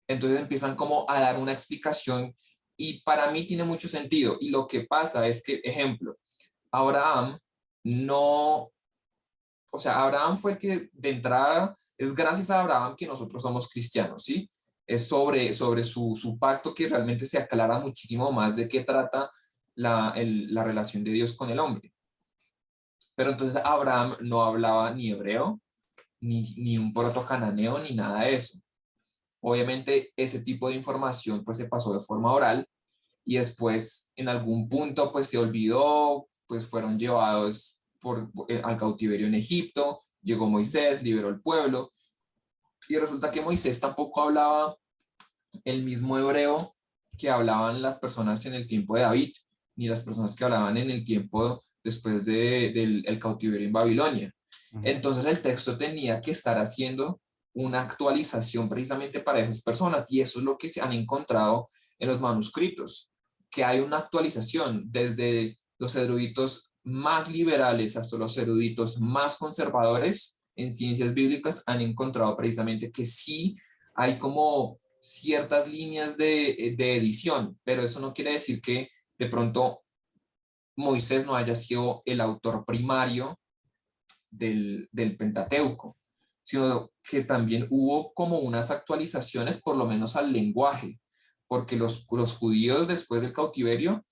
S2: Entonces empiezan como a dar una explicación, y para mí tiene mucho sentido. Y lo que pasa es que, ejemplo, Abraham no, o sea, Abraham fue el que de entrada, es gracias a Abraham que nosotros somos cristianos, ¿sí? Es sobre su pacto que realmente se aclara muchísimo más de qué trata la relación de Dios con el hombre. Pero entonces Abraham no hablaba ni hebreo, ni un proto-cananeo, ni nada de eso. Obviamente ese tipo de información pues se pasó de forma oral, y después en algún punto pues se olvidó, pues fueron llevados al cautiverio en Egipto, llegó Moisés, liberó el pueblo, y resulta que Moisés tampoco hablaba el mismo hebreo que hablaban las personas en el tiempo de David, ni las personas que hablaban en el tiempo después del cautiverio en Babilonia. Entonces el texto tenía que estar haciendo una actualización precisamente para esas personas, y eso es lo que se han encontrado en los manuscritos, que hay una actualización desde los eruditos más liberales hasta los eruditos más conservadores en ciencias bíblicas han encontrado precisamente que sí hay como ciertas líneas de edición, pero eso no quiere decir que de pronto Moisés no haya sido el autor primario del Pentateuco, sino que también hubo como unas actualizaciones, por lo menos al lenguaje, porque los judíos después del cautiverio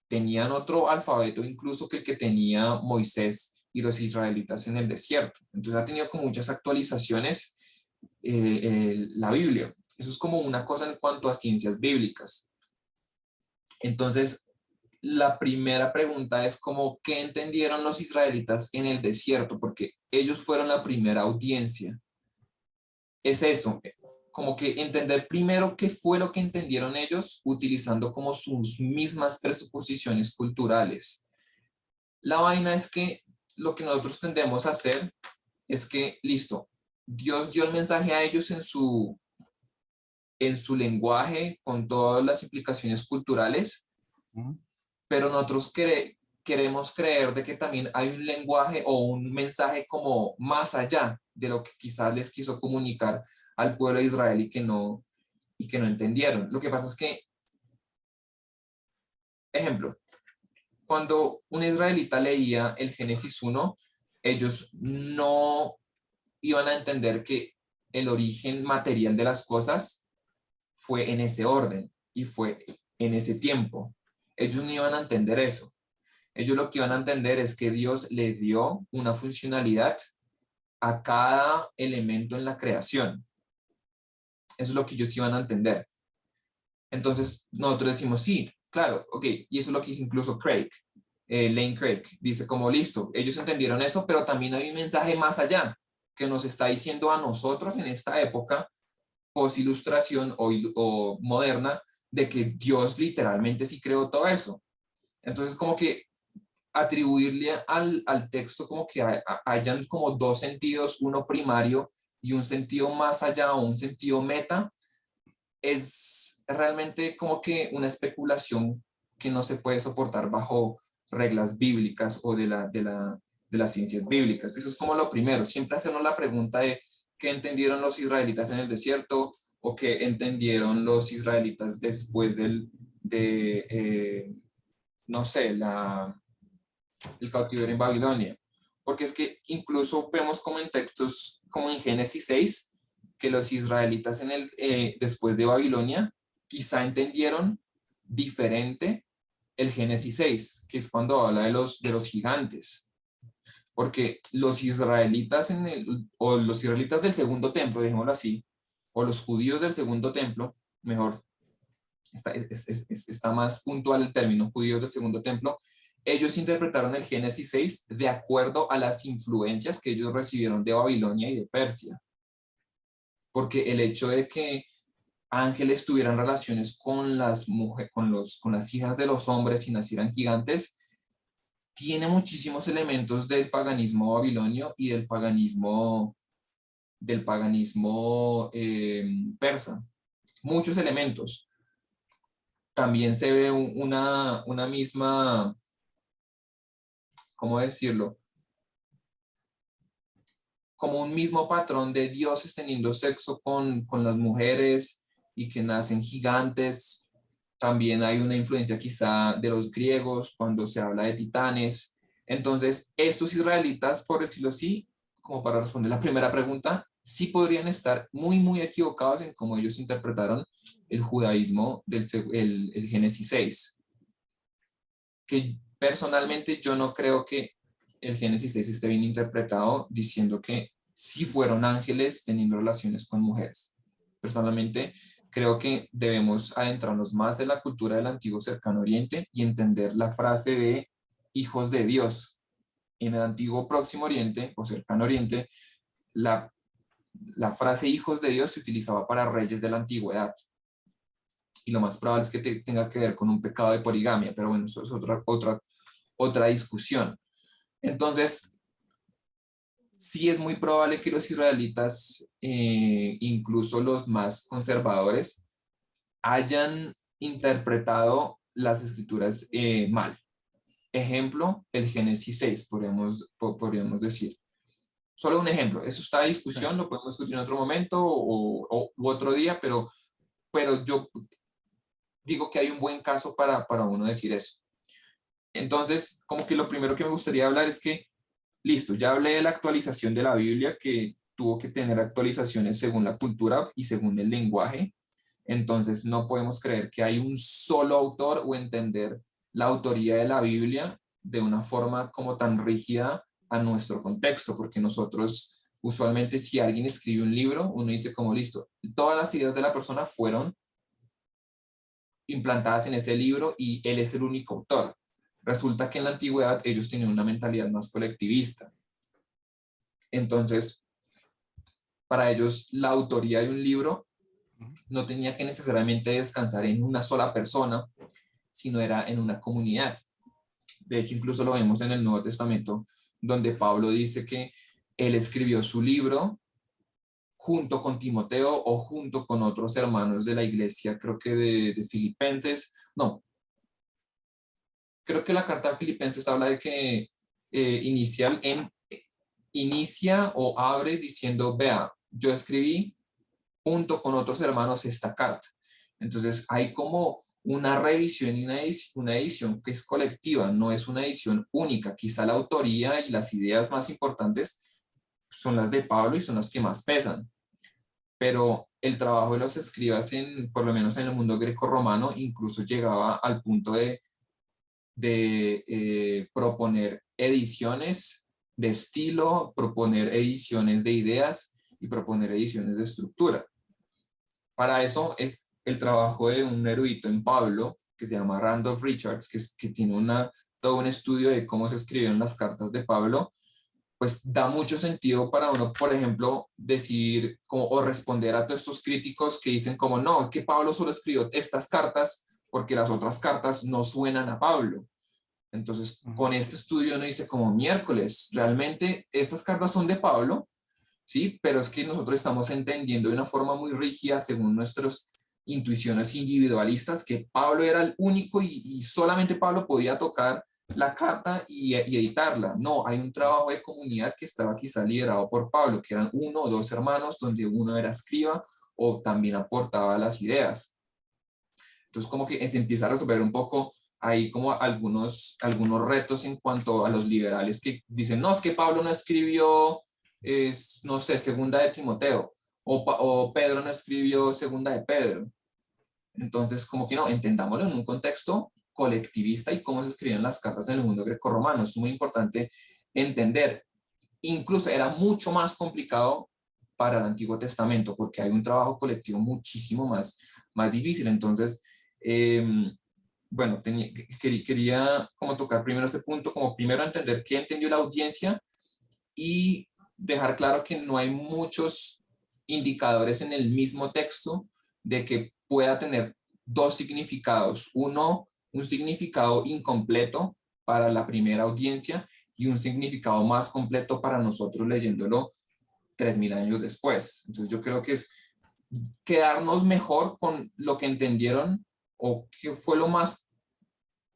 S2: tenían otro alfabeto incluso que el que tenía Moisés y los israelitas en el desierto. Entonces ha tenido como muchas actualizaciones la Biblia. Eso es como una cosa en cuanto a ciencias bíblicas. Entonces, la primera pregunta es como, ¿qué entendieron los israelitas en el desierto? Porque ellos fueron la primera audiencia. Es eso, como que entender primero qué fue lo que entendieron ellos utilizando como sus mismas presuposiciones culturales. La vaina es que lo que nosotros tendemos a hacer es que, listo, Dios dio el mensaje a ellos en su lenguaje, con todas las implicaciones culturales, pero nosotros queremos creer de que también hay un lenguaje o un mensaje como más allá de lo que quizás les quiso comunicar al pueblo de Israel y que no entendieron. Lo que pasa es que, ejemplo, cuando un israelita leía el Génesis 1, ellos no iban a entender que el origen material de las cosas fue en ese orden y fue en ese tiempo. Ellos no iban a entender eso. Ellos lo que iban a entender es que Dios le dio una funcionalidad a cada elemento en la creación. Eso es lo que ellos iban a entender. Entonces, nosotros decimos, sí, claro, ok, y eso es lo que dice incluso Craig, Lane Craig, dice como, listo, ellos entendieron eso, pero también hay un mensaje más allá, que nos está diciendo a nosotros en esta época, post-ilustración o moderna, de que Dios literalmente sí creó todo eso. Entonces, como que atribuirle al texto como que hayan como dos sentidos, uno primario y un sentido más allá o un sentido meta, es realmente como que una especulación que no se puede soportar bajo reglas bíblicas o de las ciencias bíblicas. Eso es como lo primero, siempre hacernos la pregunta de qué entendieron los israelitas en el desierto o qué entendieron los israelitas después no sé, el cautiverio en Babilonia. Porque es que incluso vemos como en textos como en Génesis 6, que los israelitas después de Babilonia quizá entendieron diferente el Génesis 6, que es cuando habla de los gigantes. Porque los israelitas o los israelitas del segundo templo, dejémoslo así, o los judíos del segundo templo, mejor, está más puntual el término, judíos del segundo templo, ellos interpretaron el Génesis 6 de acuerdo a las influencias que ellos recibieron de Babilonia y de Persia. Porque el hecho de que ángeles tuvieran relaciones con las mujeres, con las hijas de los hombres y nacieran gigantes, tiene muchísimos elementos del paganismo babilonio y del paganismo persa. Muchos elementos. También se ve una misma, ¿cómo decirlo? Como un mismo patrón de dioses teniendo sexo con las mujeres y que nacen gigantes. También hay una influencia quizá de los griegos cuando se habla de titanes. Entonces, estos israelitas, por decirlo así, como para responder la primera pregunta, sí podrían estar muy, muy equivocados en cómo ellos interpretaron el judaísmo el Génesis 6. Que personalmente yo no creo que el Génesis 6 esté bien interpretado diciendo que sí fueron ángeles teniendo relaciones con mujeres. Personalmente creo que debemos adentrarnos más en la cultura del antiguo cercano oriente y entender la frase de hijos de Dios. En el antiguo próximo oriente o cercano oriente, la frase hijos de Dios se utilizaba para reyes de la antigüedad. Y lo más probable es que tenga que ver con un pecado de poligamia, pero bueno, eso es otra discusión. Entonces, sí es muy probable que los israelitas, incluso los más conservadores, hayan interpretado las escrituras mal. Ejemplo, el Génesis 6, podríamos decir. Solo un ejemplo, eso está a discusión, lo podemos discutir en otro momento u otro día, pero yo digo que hay un buen caso para uno decir eso. Entonces, como que lo primero que me gustaría hablar es que, listo, ya hablé de la actualización de la Biblia, que tuvo que tener actualizaciones según la cultura y según el lenguaje. Entonces, no podemos creer que hay un solo autor o entender la autoría de la Biblia de una forma como tan rígida a nuestro contexto, porque nosotros usualmente si alguien escribe un libro, uno dice como listo, todas las ideas de la persona fueron implantadas en ese libro y él es el único autor. Resulta que en la antigüedad ellos tenían una mentalidad más colectivista. Entonces, para ellos la autoría de un libro no tenía que necesariamente descansar en una sola persona, sino era en una comunidad. De hecho, incluso lo vemos en el Nuevo Testamento, donde Pablo dice que él escribió su libro junto con Timoteo o junto con otros hermanos de la iglesia, creo que de Filipenses, no, creo que la carta de Filipenses habla de que inicia o abre diciendo, vea, yo escribí junto con otros hermanos esta carta. Entonces hay como una revisión y una edición que es colectiva, no es una edición única. Quizá la autoría y las ideas más importantes son las de Pablo y son las que más pesan, pero el trabajo de los escribas, por lo menos en el mundo grecorromano, incluso llegaba al punto de proponer ediciones de estilo, proponer ediciones de ideas y proponer ediciones de estructura. Para eso es el trabajo de un erudito en Pablo, que se llama Randolph Richards, que tiene todo un estudio de cómo se escribieron las cartas de Pablo, pues da mucho sentido para uno, por ejemplo, decir o responder a todos estos críticos que dicen como, no, que Pablo solo escribió estas cartas porque las otras cartas no suenan a Pablo. Entonces, con este estudio uno dice como miércoles, realmente estas cartas son de Pablo, ¿sí? Pero es que nosotros estamos entendiendo de una forma muy rígida, según nuestras intuiciones individualistas, que Pablo era el único y solamente Pablo podía tocar la carta y editarla. No, hay un trabajo de comunidad que estaba quizá liderado por Pablo, que eran uno o dos hermanos, donde uno era escriba o también aportaba las ideas. Entonces, como que se empieza a resolver un poco ahí como algunos retos en cuanto a los liberales que dicen, no, es que Pablo no escribió, no sé, segunda de Timoteo, o Pedro no escribió segunda de Pedro. Entonces, como que no, entendámoslo en un contexto colectivista y cómo se escribían las cartas en el mundo grecorromano. Es muy importante entender. Incluso era mucho más complicado para el Antiguo Testamento porque hay un trabajo colectivo muchísimo más difícil. Entonces, eh, bueno, quería como tocar primero ese punto, como primero entender qué entendió la audiencia y dejar claro que no hay muchos indicadores en el mismo texto de que pueda tener dos significados. Uno, un significado incompleto para la primera audiencia y un significado más completo para nosotros leyéndolo 3000 años después. Entonces yo creo que es quedarnos mejor con lo que entendieron o qué fue lo más,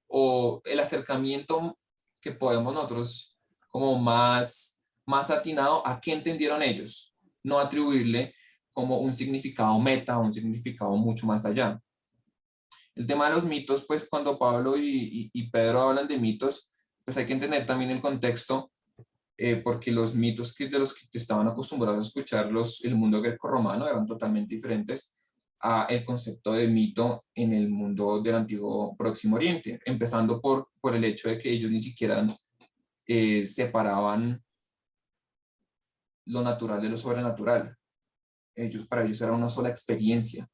S2: o el acercamiento que podemos nosotros como más atinado a qué entendieron ellos, no atribuirle como un significado meta o un significado mucho más allá. El tema de los mitos, pues cuando Pablo y Pedro hablan de mitos, pues hay que entender también el contexto, porque los mitos de los que estaban acostumbrados a escuchar el mundo grecorromano eran totalmente diferentes a el concepto de mito en el mundo del antiguo Próximo Oriente, empezando por el hecho de que ellos ni siquiera separaban lo natural de lo sobrenatural. Para ellos era una sola experiencia.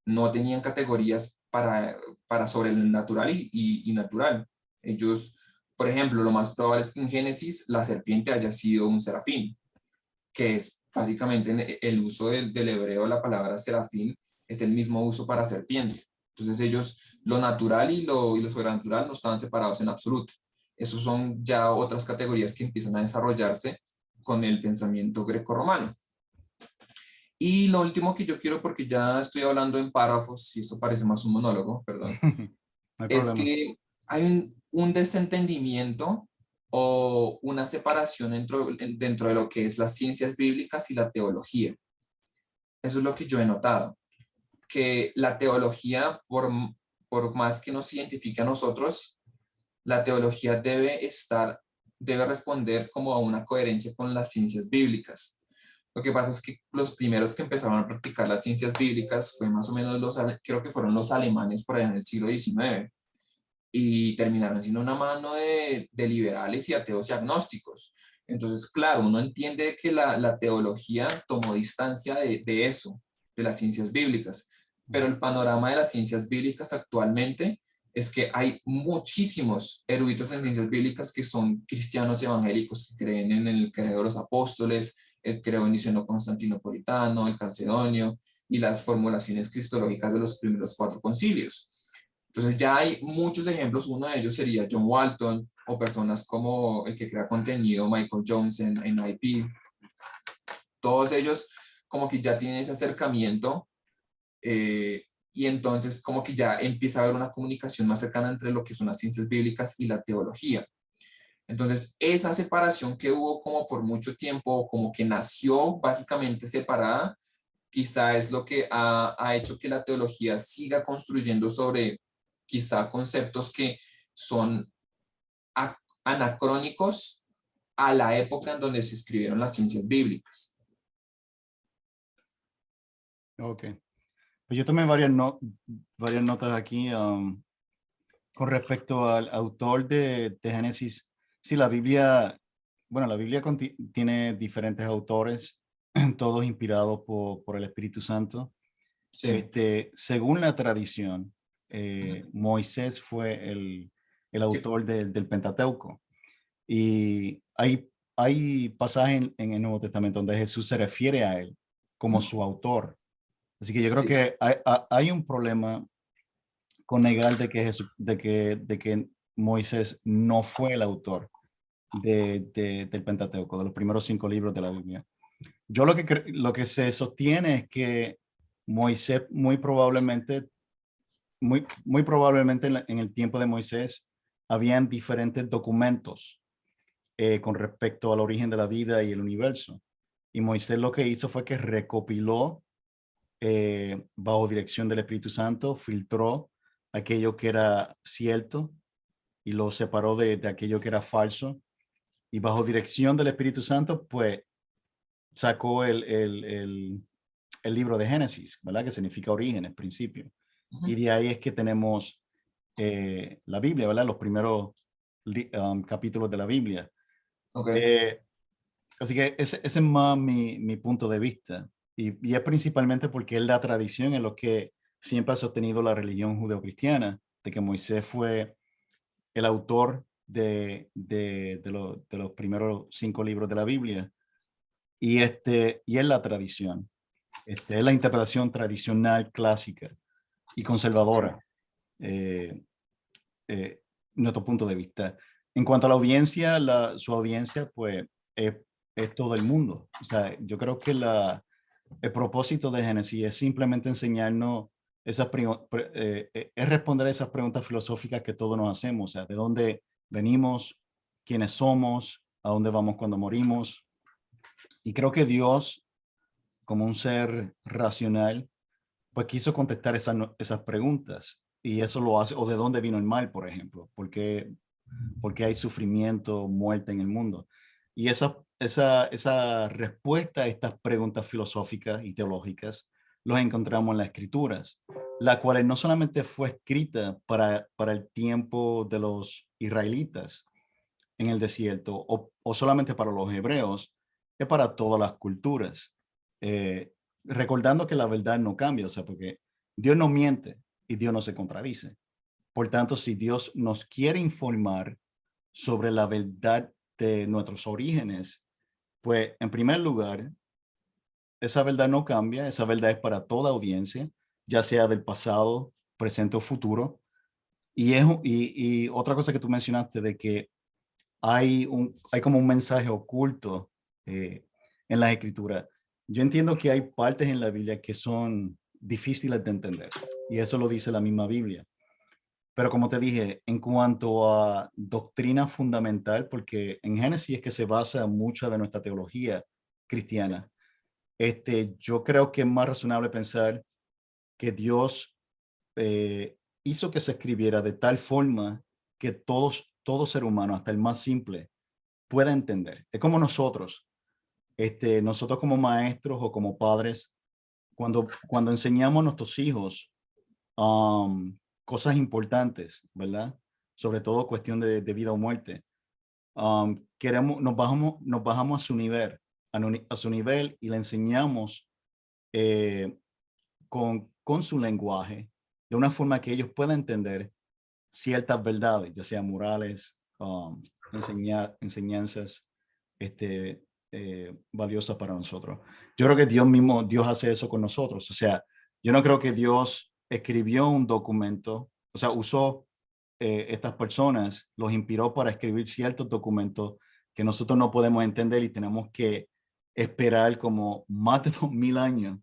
S2: No tenían categorías para sobre el natural y natural. Ellos, por ejemplo, lo más probable es que en Génesis la serpiente haya sido un serafín, que es básicamente el uso del hebreo, la palabra serafín es el mismo uso para serpiente. Entonces ellos, lo natural y lo sobrenatural no estaban separados en absoluto. Esos son ya otras categorías que empiezan a desarrollarse con el pensamiento grecorromano. Y lo último que yo quiero, porque ya estoy hablando en párrafos, y eso parece más un monólogo, perdón,
S1: No hay
S2: es
S1: problema.
S2: que hay un desentendimiento o una separación dentro de lo que es las ciencias bíblicas y la teología. Eso es lo que yo he notado, que la teología, por más que nos identifique a nosotros, la teología debe responder como a una coherencia con las ciencias bíblicas. Lo que pasa es que los primeros que empezaron a practicar las ciencias bíblicas fue más o menos creo que fueron los alemanes por ahí en el siglo XIX y terminaron siendo una mano de liberales y ateos y agnósticos. Entonces, claro, uno entiende que la teología tomó distancia de eso, de las ciencias bíblicas, pero el panorama de las ciencias bíblicas actualmente es que hay muchísimos eruditos en ciencias bíblicas que son cristianos evangélicos que creen en el credo de los apóstoles, el credo niceno-constantinopolitano, el calcedonio y las formulaciones cristológicas de los primeros 4 concilios. Entonces ya hay muchos ejemplos, uno de ellos sería John Walton o personas como el que crea contenido Michael Jones en IP. Todos ellos como que ya tienen ese acercamiento y entonces como que ya empieza a haber una comunicación más cercana entre lo que son las ciencias bíblicas y la teología. Entonces esa separación que hubo como por mucho tiempo, como que nació básicamente separada, quizá es lo que ha hecho que la teología siga construyendo sobre quizá conceptos que son anacrónicos a la época en donde se escribieron las ciencias bíblicas.
S1: Ok. Pues yo tomé varias notas aquí con respecto al autor de Génesis. Sí, la Biblia, bueno, la Biblia tiene diferentes autores, todos inspirados por el Espíritu Santo.
S2: Sí.
S1: Según la tradición,
S2: Ujú.
S1: Moisés fue el
S2: Sí.
S1: autor del Pentateuco. Y hay pasajes en el Nuevo Testamento donde Jesús se refiere a él como
S2: Ujú.
S1: su autor. Así que yo creo
S2: Sí.
S1: que hay un problema con negar de que Moisés no fue el autor del Pentateuco, de los primeros 5 libros de la Biblia. Yo lo que se sostiene es que Moisés muy probablemente en el tiempo de Moisés habían diferentes documentos con respecto al origen de la vida y el universo. Y Moisés lo que hizo fue que recopiló bajo dirección del Espíritu Santo, filtró aquello que era cierto y lo separó de aquello que era falso. Y bajo dirección del Espíritu Santo, pues sacó el libro de Génesis, ¿verdad? Que significa origen, el principio. Y
S2: Ujú.
S1: de ahí es que tenemos la Biblia, ¿verdad? Los primeros capítulos de la Biblia.
S2: Ok.
S1: Eh, Así que ese es más mi punto de vista. Y es principalmente porque es la tradición en lo que siempre ha sostenido la religión judeocristiana, de que Moisés fue el autor de los primeros 5 libros de la Biblia. Y es la tradición. Es la interpretación tradicional, clásica y conservadora, eh, eh, nuestro punto de vista. En cuanto a la audiencia, su audiencia, pues, es, es todo el mundo. O sea, yo creo que el propósito de Génesis es simplemente enseñarnos es responder a esas preguntas filosóficas que todos nos hacemos. O sea, de dónde venimos, quiénes somos, a dónde vamos cuando morimos. Y creo que Dios, como un ser racional, pues quiso contestar esas preguntas. Y eso lo hace, o de dónde vino el mal, por ejemplo, porque hay sufrimiento, muerte en el mundo. Y esa respuesta a estas preguntas filosóficas y teológicas los encontramos en las escrituras, la cual no solamente fue escrita para el tiempo de los israelitas en el desierto o solamente para los hebreos, es para todas las culturas. Recordando que la verdad no cambia, o sea, porque Dios no miente y Dios no se contradice. Por tanto, si Dios nos quiere informar sobre la verdad de nuestros orígenes, pues en primer lugar, esa verdad no cambia, esa verdad es para toda audiencia, ya sea del pasado, presente o futuro. Y otra cosa que tú mencionaste de que hay como un mensaje oculto eh, en la escritura. Yo entiendo que hay partes en la Biblia que son difíciles de entender y eso lo dice la misma Biblia. Pero como te dije, en cuanto a doctrina fundamental, porque en Génesis es que se basa mucha de nuestra teología cristiana, yo creo que es más razonable pensar que Dios hizo que se escribiera de tal forma que todo ser humano, hasta el más simple, pueda entender. Es como nosotros como maestros o como padres, cuando enseñamos a nuestros hijos cosas importantes, ¿verdad? Sobre todo cuestión de vida o muerte. Nos bajamos a su nivel, a su nivel y le enseñamos eh, con su lenguaje de una forma que ellos puedan entender ciertas verdades, ya sean morales, enseñanzas valiosas para nosotros. Yo creo que Dios hace eso con nosotros. O sea, yo no creo que Dios escribió un documento, o sea, usó estas personas, los inspiró para escribir ciertos documentos que nosotros no podemos entender y tenemos que esperar como más de 2000 años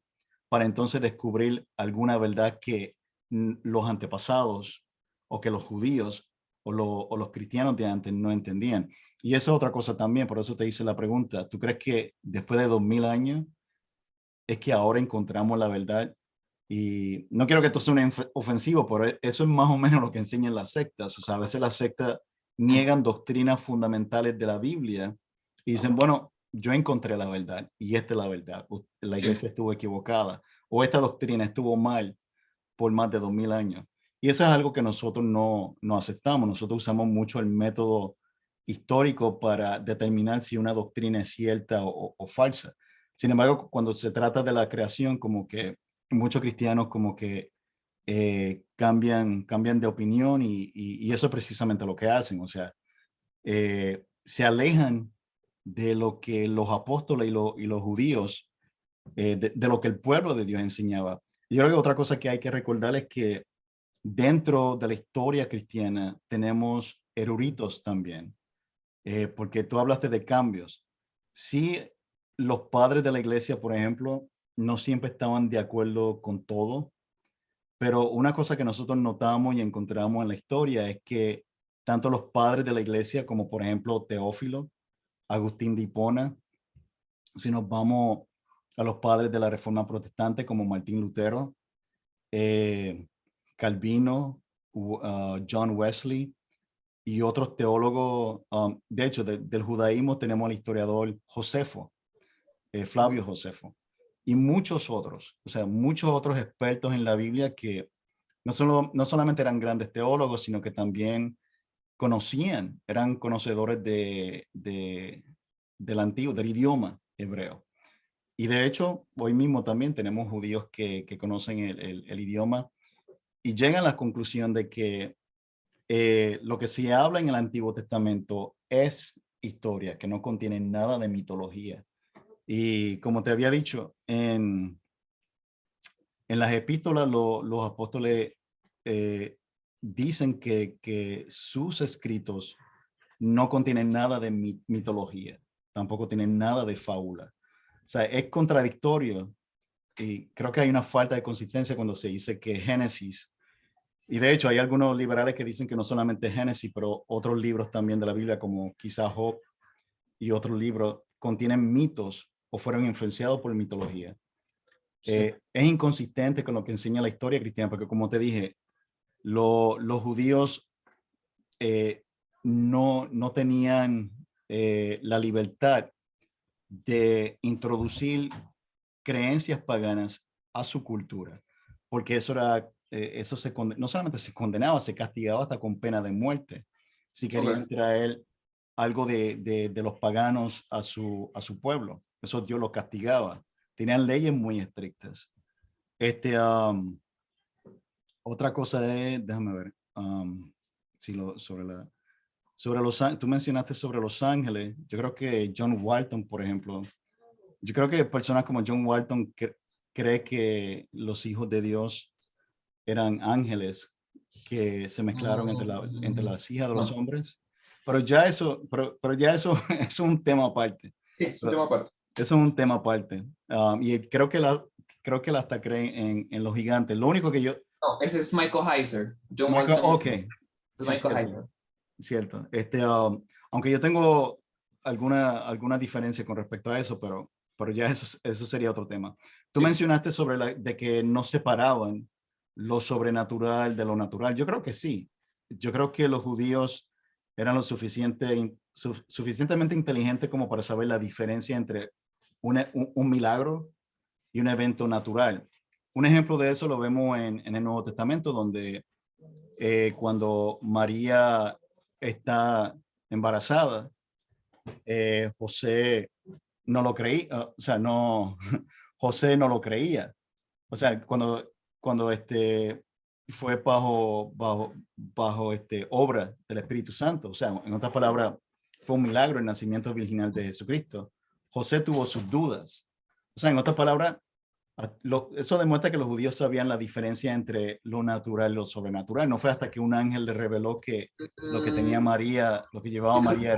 S1: para entonces descubrir alguna verdad que los antepasados o que los judíos o los cristianos de antes no entendían. Y esa es otra cosa también, por eso te hice la pregunta. ¿Tú crees que después de 2000 años es que ahora encontramos la verdad. Y no quiero que esto suene ofensivo, pero eso es más o menos lo que enseñan las sectas. O sea, a veces las sectas
S2: Mm,
S1: niegan doctrinas fundamentales de la Biblia y dicen, bueno, yo encontré la verdad y esta es la verdad. La
S2: sí,
S1: iglesia estuvo equivocada o esta doctrina estuvo mal por más de 2000 años. Y eso es algo que nosotros no aceptamos. Nosotros usamos mucho el método histórico para determinar si una doctrina es cierta o falsa. Sin embargo, cuando se trata de la creación, como que muchos cristianos como que cambian de opinión y eso es precisamente lo que hacen. O sea, se alejan de lo que los apóstoles y los judíos, de lo que el pueblo de Dios enseñaba. Y yo creo que otra cosa que hay que recordar es que dentro de la historia cristiana tenemos eruditos también, porque tú hablaste de cambios. Sí, los padres de la iglesia, por ejemplo, no siempre estaban de acuerdo con todo, pero una cosa que nosotros notamos y encontramos en la historia es que tanto los padres de la iglesia como, por ejemplo, Teófilo, Agustín de Hipona, si nos vamos a los padres de la Reforma Protestante como Martín Lutero, eh, Calvino, John Wesley y otros teólogos. De hecho, del judaísmo tenemos al historiador Josefo, Flavio Josefo, y muchos otros, o sea, muchos otros expertos en la Biblia que no solamente eran grandes teólogos, sino que también conocían, eran conocedores del antiguo, del idioma hebreo. Y de hecho, hoy mismo también tenemos judíos que conocen el idioma y llegan a la conclusión de que lo que se habla en el Antiguo Testamento es historia, que no contiene nada de mitología. Y como te había dicho, en las epístolas los apóstoles eh, dicen que sus escritos no contienen nada de mitología, tampoco tienen nada de fábula. O sea, es contradictorio y creo que hay una falta de consistencia cuando se dice que Génesis, y de hecho hay algunos liberales que dicen que no solamente Génesis, pero otros libros también de la Biblia, como quizá Job y otros libros, contienen mitos o fueron influenciados por mitología.
S2: sí.
S1: Es inconsistente con lo que enseña la historia cristiana, porque como te dije, los judíos eh, no tenían la libertad de introducir creencias paganas a su cultura, porque eso no solamente se condenaba, se castigaba hasta con pena de muerte si
S2: Ok.
S1: querían traer algo de los paganos a su pueblo. Eso Dios lo castigaba. Tenían leyes muy estrictas. Este, otra cosa es, déjame ver, si tú mencionaste sobre Los Ángeles. Yo creo que John Walton, por ejemplo, yo creo que personas como John Walton cree que los hijos de Dios eran ángeles que se mezclaron entre
S2: Mm,
S1: las hijas de los
S2: no,
S1: hombres. Pero ya eso es un tema aparte.
S2: sí, es un
S1: Pero
S2: tema aparte.
S1: eso es un tema aparte. Y creo que la hasta creen en los gigantes. Lo único que yo,
S2: No, ese es Michael Heiser. John
S1: Michael,
S2: Walton
S1: ok,
S2: es
S1: sí,
S2: Michael
S1: cierto,
S2: Heiser.
S1: cierto. Aunque yo tengo alguna diferencia con respecto a eso, pero ya eso sería otro tema. Tú
S2: Sí,
S1: mencionaste sobre de que no separaban lo sobrenatural de lo natural. Yo creo que sí. Yo creo que los judíos eran suficientemente inteligentes como para saber la diferencia entre un milagro y un evento natural. Un ejemplo de eso lo vemos en el Nuevo Testamento, donde cuando María está embarazada, José no lo creía, o sea, no, José no lo creía. O sea, cuando fue bajo obra del Espíritu Santo, o sea, en otras palabras, fue un milagro el nacimiento virginal de Jesucristo. José tuvo sus dudas. O sea, en otras palabras, eso demuestra que los judíos sabían la diferencia entre lo natural y lo sobrenatural. No fue hasta que un ángel le reveló que lo que tenía
S2: mm,
S1: María, lo que llevaba
S2: yo creo que
S1: María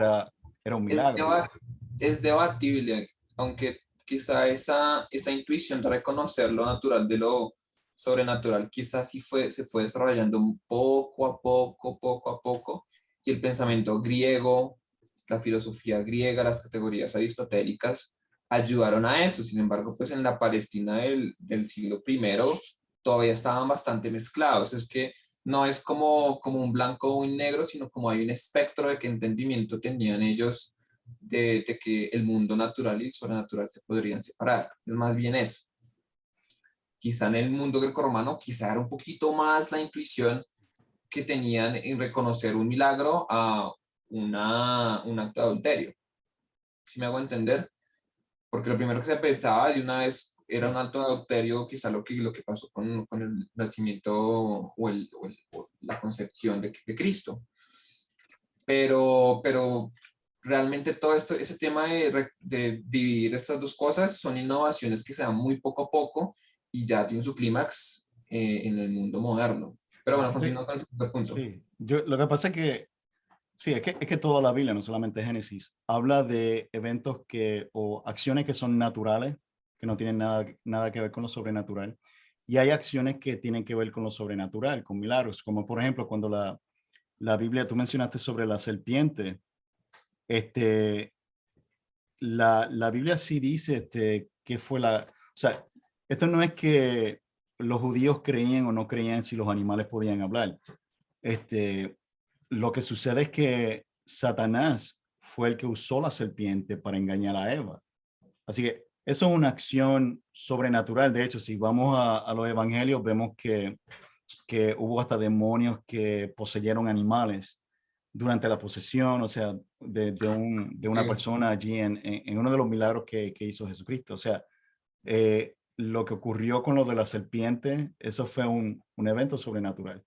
S1: era un
S2: es,
S1: milagro.
S2: deba- es debatible, aunque quizá esa intuición de reconocer lo natural de lo sobrenatural, quizás se fue desarrollando un poco a poco, y el pensamiento griego, la filosofía griega, las categorías aristotélicas, ayudaron a eso. Sin embargo, pues en la Palestina del siglo primero todavía estaban bastante mezclados. Es que no es como un blanco o un negro, sino como hay un espectro de qué entendimiento tenían ellos de que el mundo natural y el sobrenatural se podrían separar. Es más bien eso. Quizá en el mundo grecorromano, quizá era un poquito más la intuición que tenían en reconocer un milagro a un acto de adulterio. ¿Sí me hago entender? Porque lo primero que se pensaba de una vez era un
S1: Sí.
S2: acto de adulterio, quizá lo que pasó con el nacimiento o la concepción de Cristo. Pero realmente todo esto, ese tema de dividir estas dos cosas son innovaciones que se dan muy poco a poco y ya tienen su clímax en el mundo moderno. Pero bueno,
S1: Entonces,
S2: continúo con el segundo punto.
S1: sí, lo que pasa es que, sí, es que toda la Biblia, no solamente Génesis, habla de eventos o acciones que son naturales, que no tienen nada que ver con lo sobrenatural, y hay acciones que tienen que ver con lo sobrenatural, con milagros, como por ejemplo cuando la Biblia, tú mencionaste sobre la serpiente, este, la Biblia sí dice que fue o sea, esto no es que los judíos creían o no creían si los animales podían hablar. Este, lo que sucede es que Satanás fue el que usó la serpiente para engañar a Eva. Así que eso es una acción sobrenatural. De hecho, si vamos a los evangelios, vemos que hubo hasta demonios que poseyeron animales durante la posesión, o sea, de una
S2: Sí.
S1: persona allí en uno de los milagros que hizo Jesucristo. O sea, lo que ocurrió con lo de la serpiente, eso fue un evento sobrenatural.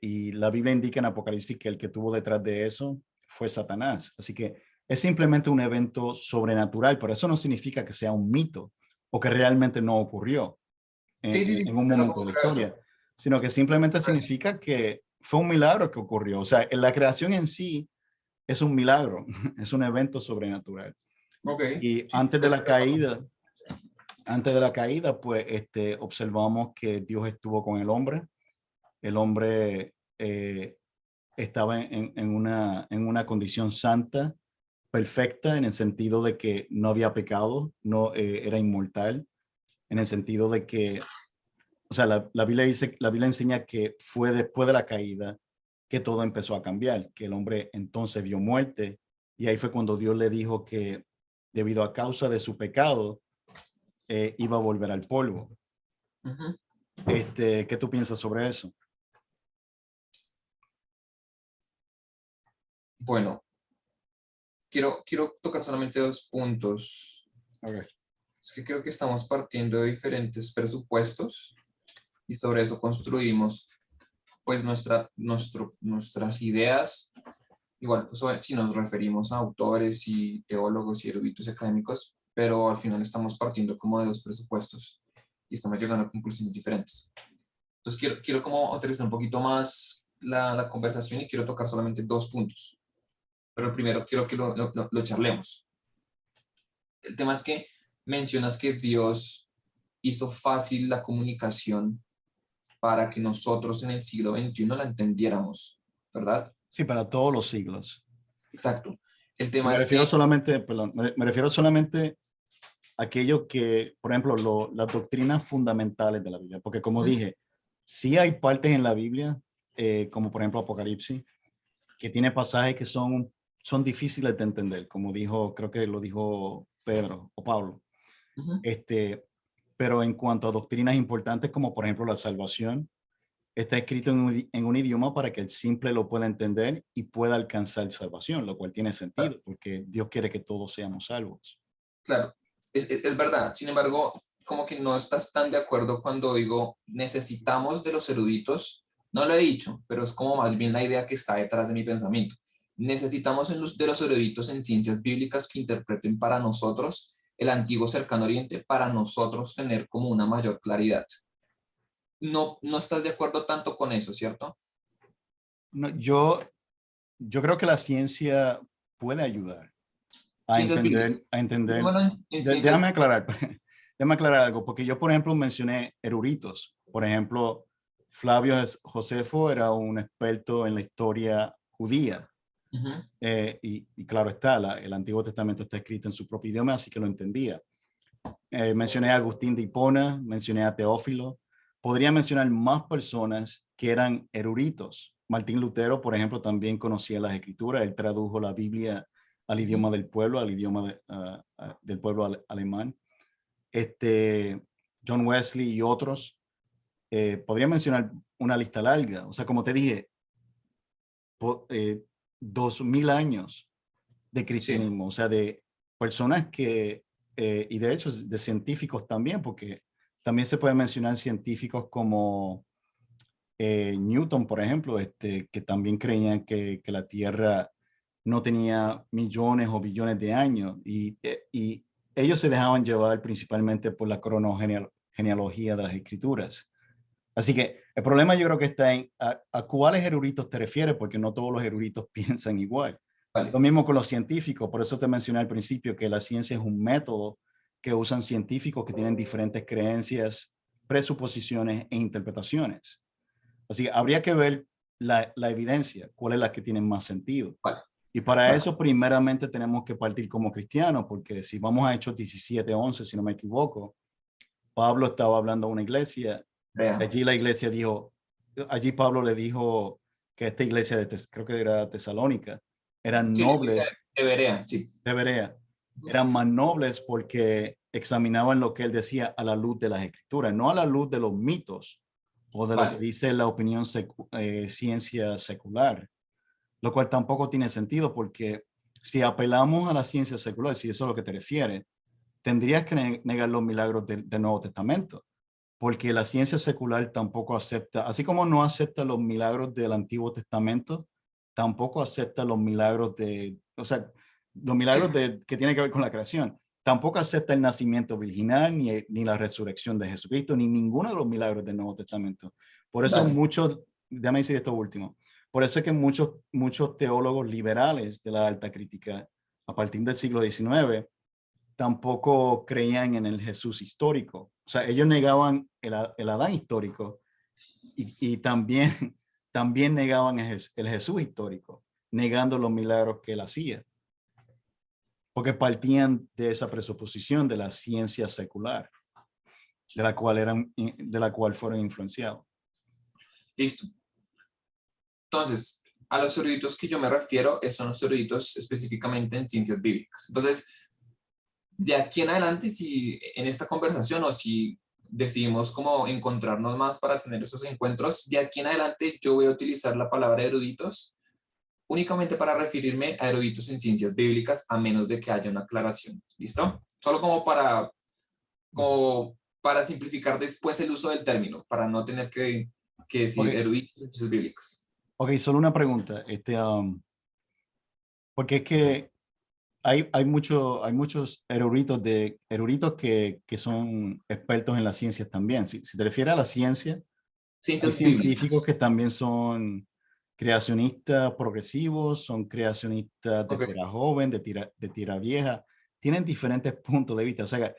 S1: Y la Biblia indica en Apocalipsis que el que tuvo detrás de eso fue Satanás. Así que es simplemente un evento sobrenatural, pero eso no significa que sea un mito o que realmente no ocurrió
S2: Sí, sí, sí,
S1: en un
S2: yo
S1: momento
S2: tampoco
S1: de la
S2: creo eso.
S1: historia, sino que simplemente significa que fue un milagro que ocurrió. O sea, la creación en sí es un milagro, es un evento sobrenatural.
S2: Ok,
S1: Y
S2: sí, yo estoy de acuerdo.
S1: antes de la caída, pues observamos que Dios estuvo con el hombre. El hombre estaba en una condición santa, perfecta, en el sentido de que no había pecado, no era inmortal, en el sentido de que, o sea, la Biblia dice, la Biblia enseña que fue después de la caída que todo empezó a cambiar, que el hombre entonces vio muerte y ahí fue cuando Dios le dijo que debido a causa de su pecado iba a volver al polvo.
S2: Ujú.
S1: ¿Qué tú piensas sobre eso?
S2: Bueno, quiero tocar solamente dos puntos.
S1: Okay.
S2: Es que creo que estamos partiendo de diferentes presupuestos y sobre eso construimos pues nuestras ideas. Igual, pues si nos referimos a autores y teólogos y eruditos académicos, pero al final estamos partiendo como de dos presupuestos y estamos llegando a conclusiones diferentes. Entonces quiero como aterrizar un poquito más la conversación y quiero tocar solamente dos puntos. Pero primero quiero que lo charlemos. El tema es que mencionas que Dios hizo fácil la comunicación para que nosotros en el siglo XXI la entendiéramos, ¿verdad?
S1: Sí, para todos los siglos.
S2: Exacto. El
S1: Y
S2: tema
S1: me
S2: es
S1: refiero
S2: que,
S1: solamente, perdón, me refiero solamente a aquello que, por ejemplo, las doctrinas fundamentales de la Biblia, porque como dije, sí hay partes en la Biblia, como por ejemplo Apocalipsis, que tiene pasajes que son difíciles de entender, como dijo, creo que lo dijo Pedro o Pablo.
S2: ujú,
S1: Este, pero en cuanto a doctrinas importantes, como por ejemplo la salvación, está escrito en un idioma para que el simple lo pueda entender y pueda alcanzar salvación, lo cual tiene sentido, porque Dios quiere que todos seamos salvos.
S2: claro, es verdad. Sin embargo, como que no estás tan de acuerdo cuando digo necesitamos de los eruditos. No lo he dicho, pero es como más bien la idea que está detrás de mi pensamiento. Necesitamos de los eruditos en ciencias bíblicas que interpreten para nosotros el antiguo cercano oriente para nosotros tener como una mayor claridad. No estás de acuerdo tanto con eso, ¿cierto?
S1: No, yo creo que la ciencia puede ayudar a
S2: Ciencias
S1: entender,
S2: bíblicas.
S1: a entender.
S2: Bueno, en ciencias.
S1: Déjame aclarar, déjame aclarar algo, porque yo, por ejemplo, mencioné eruditos. Por ejemplo, Flavio Josefo era un experto en la historia judía.
S2: Ujú.
S1: Y claro está, el Antiguo Testamento está escrito en su propio idioma, así que lo entendía. Mencioné a Agustín de Hipona, mencioné a Teófilo. Podría mencionar más personas que eran eruditos. Martín Lutero, por ejemplo, también conocía las escrituras. Él tradujo la Biblia al
S2: Ujú.
S1: idioma del pueblo, al idioma del pueblo alemán. Este, John Wesley y otros. Podría mencionar una lista larga. O sea, como te dije, 2000 años de
S2: Sí,
S1: cristianismo, o sea, de personas que, y de hecho de científicos también, porque también se pueden mencionar científicos como Newton, por ejemplo, que también creían que la Tierra no tenía millones o billones de años y ellos se dejaban llevar principalmente por la cronogenealogía de las escrituras. Así que el problema yo creo que está en a cuáles eruditos te refieres, porque no todos los eruditos piensan igual. Lo
S2: vale,
S1: mismo con los científicos, por eso te mencioné al principio que la ciencia es un método que usan científicos que tienen diferentes creencias, presuposiciones e interpretaciones. Así que habría que ver la evidencia, cuál es la que tiene más sentido.
S2: vale,
S1: Y para
S2: vale.
S1: eso primeramente tenemos que partir como cristianos, porque si vamos a Hechos 17:11, si no me equivoco, Pablo estaba hablando a una iglesia.
S2: Vea.
S1: Allí la iglesia dijo, allí Pablo le dijo que esta iglesia creo que era Tesalónica, eran
S2: Sí, la iglesia
S1: nobles
S2: de Berea, sí.
S1: de Berea, eran más nobles porque examinaban lo que él decía a la luz de las escrituras, no a la luz de los mitos o de lo que
S2: Vale,
S1: dice la opinión ciencia secular, lo cual tampoco tiene sentido porque si apelamos a la ciencia secular, si eso es a lo que te refieres, tendrías que negar los milagros del Nuevo Testamento porque la ciencia secular tampoco acepta, así como no acepta los milagros del Antiguo Testamento, tampoco acepta los milagros o sea, los milagros
S2: sí,
S1: que tienen que ver con la creación. Tampoco acepta el nacimiento virginal, ni la resurrección de Jesucristo, ni ninguno de los milagros del Nuevo Testamento. Por eso
S2: vale.
S1: muchos, déjame decir esto último, por eso es que muchos teólogos liberales de la alta crítica, a partir del siglo XIX, tampoco creían en el Jesús histórico. O sea, ellos negaban el Adán histórico y también, también negaban el Jesús histórico, negando los milagros que él hacía, porque partían de esa presuposición de la ciencia secular, de la cual fueron influenciados.
S2: Listo. Entonces, a los eruditos que yo me refiero son los eruditos específicamente en ciencias bíblicas. Entonces, de aquí en adelante, si en esta conversación o si decidimos como encontrarnos más para tener esos encuentros, de aquí en adelante yo voy a utilizar la palabra eruditos únicamente para referirme a eruditos en ciencias bíblicas, a menos de que haya una aclaración. ¿Listo? Solo como para simplificar después el uso del término, para no tener que
S1: Ok,
S2: decir eruditos en ciencias bíblicas.
S1: okay, solo una pregunta, porque es que hay muchos eruditos que son expertos en las ciencias también. Si te refieres a la ciencia, hay
S2: Ciencias
S1: científicos
S2: bíblicas.
S1: que también son creacionistas progresivos, son creacionistas de
S2: Ok.
S1: tierra joven, de tierra vieja. Tienen diferentes puntos de vista. O sea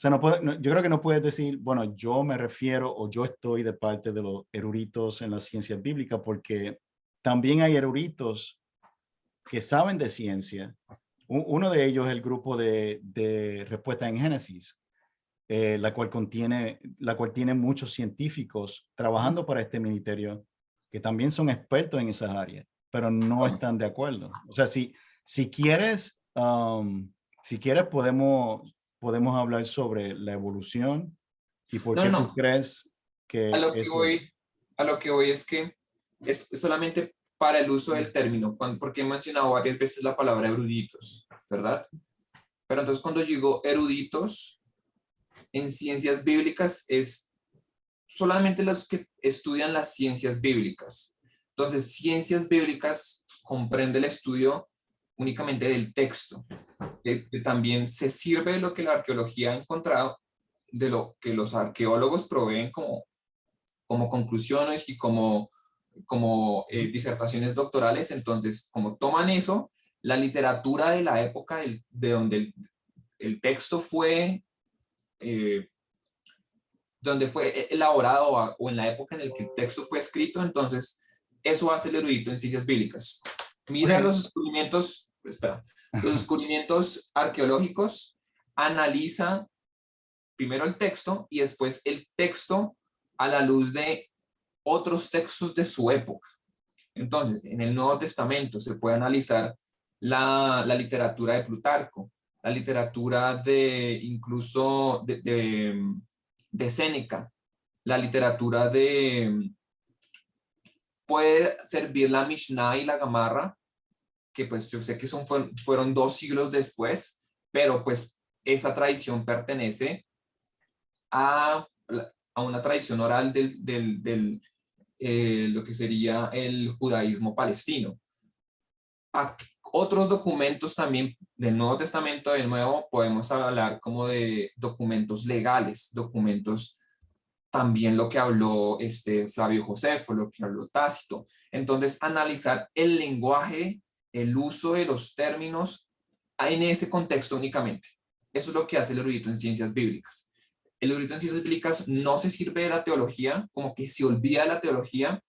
S1: yo creo que no puedes decir, bueno, yo me refiero o yo estoy de parte de los eruditos en las ciencias bíblicas, porque también hay eruditos que saben de ciencia. Uno de ellos es el grupo de respuesta en Génesis, la cual tiene muchos científicos trabajando para este ministerio que también son expertos en esas áreas, pero no
S2: Bueno,
S1: están de acuerdo. O sea, si quieres, si quieres podemos hablar sobre la evolución y por
S2: no, no,
S1: qué tú
S2: no.
S1: crees
S2: A
S1: que
S2: lo que
S1: eso.
S2: voy, a lo que voy es que es solamente para el uso del término, porque he mencionado varias veces la palabra eruditos, ¿verdad? Pero entonces cuando digo eruditos en ciencias bíblicas es solamente los que estudian las ciencias bíblicas. Entonces, ciencias bíblicas comprende el estudio únicamente del texto, que también se sirve de lo que la arqueología ha encontrado, de lo que los arqueólogos proveen como conclusiones y como disertaciones doctorales. Entonces, como toman eso, la literatura de la época de donde el texto fue, eh, donde fue elaborado o en la época en la que el texto fue escrito, entonces eso hace el erudito en ciencias bíblicas. Mira
S1: Ok.
S2: los descubrimientos, espera, los descubrimientos arqueológicos, analiza primero el texto y después el texto a la luz de otros textos de su época. Entonces, en el Nuevo Testamento se puede analizar la literatura de Plutarco, la literatura de incluso de Séneca, la literatura de, puede servir la Mishnah y la Gamarra, que pues yo sé que fueron 2 siglos después, pero pues esa tradición pertenece a, a una tradición oral lo que sería el judaísmo palestino. A otros documentos también del Nuevo Testamento, de nuevo, podemos hablar como de documentos legales, documentos también lo que habló Flavio Josefo, lo que habló Tácito. Entonces, analizar el lenguaje, el uso de los términos en ese contexto únicamente. Eso es lo que hace el erudito en ciencias bíblicas. El erudito en ciencias bíblicas no se sirve de la teología, como que se olvida de la teología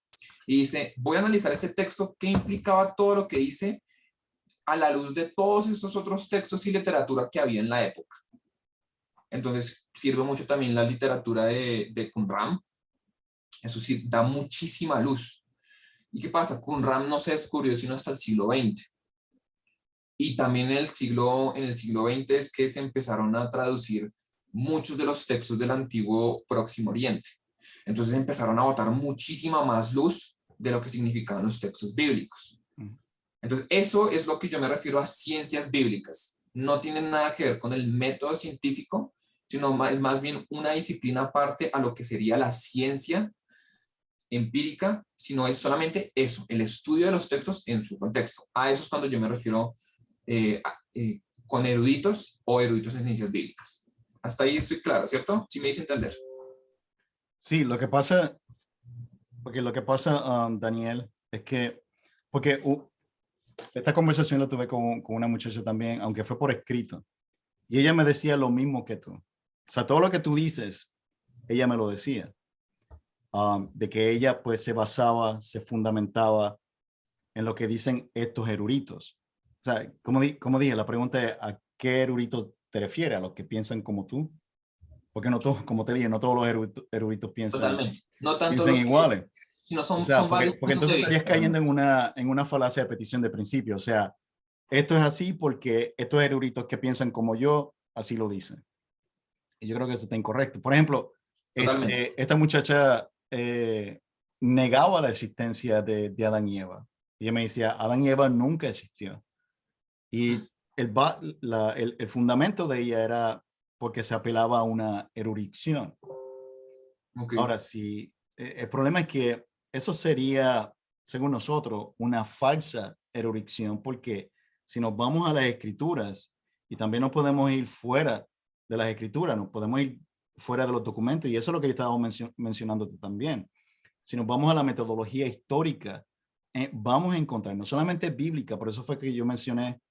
S2: y dice, voy a analizar este texto, qué implicaba todo lo que dice a la luz de todos estos otros textos y literatura que había en la época. Entonces, sirve mucho también la literatura de Qumran. Eso sí, da muchísima luz. ¿Y qué pasa? Qumran no se descubrió sino hasta el siglo XX. Y también en el siglo XX es que se empezaron a traducir muchos de los textos del antiguo Próximo Oriente. Entonces empezaron a botar muchísima más luz de lo que significaban los textos bíblicos. Entonces, eso es lo que yo me refiero a ciencias bíblicas. No tiene nada que ver con el método científico, sino es más bien una disciplina aparte a lo que sería la ciencia empírica, sino es solamente eso, el estudio de los textos en su contexto. A eso es cuando yo me refiero con eruditos o eruditos en ciencias bíblicas. Hasta ahí estoy claro, ¿cierto? Sí me hice entender.
S1: Sí, lo que pasa, porque lo que pasa, Daniel, es que, porque esta conversación la tuve con una muchacha también, aunque fue por escrito, y ella me decía lo mismo que tú. O sea, todo lo que tú dices, ella me lo decía, de que ella pues se basaba, se fundamentaba en lo que dicen estos eruditos. O sea, como dije, la pregunta es, ¿a qué eruditos te refieres? ¿A los que piensan como tú? Porque no todos, como te dije, no todos los eruditos piensan,
S2: Totalmente. No tanto
S1: piensan
S2: los que,
S1: iguales.
S2: sino
S1: O
S2: son,
S1: sea,
S2: son varios
S1: porque
S2: puntos de
S1: entonces estarías
S2: vista.
S1: cayendo en una falacia de petición de principio. O sea, esto es así porque estos eruditos que piensan como yo, así lo dicen. Y yo creo que eso está incorrecto. Por ejemplo,
S2: Totalmente.
S1: esta muchacha negaba la existencia de Adán y Eva. Y ella me decía, Adán y Eva nunca existió. Y el fundamento de ella era porque se apelaba a una erudición.
S2: Ok.
S1: Ahora, sí, el problema es que eso sería, según nosotros, una falsa erudición, porque si nos vamos a las escrituras, y también no podemos ir fuera de las escrituras, no podemos ir fuera de los documentos, y eso es lo que yo estaba mencionando también. Si nos vamos a la metodología histórica, vamos a encontrar, no solamente bíblica, por eso fue que yo mencioné,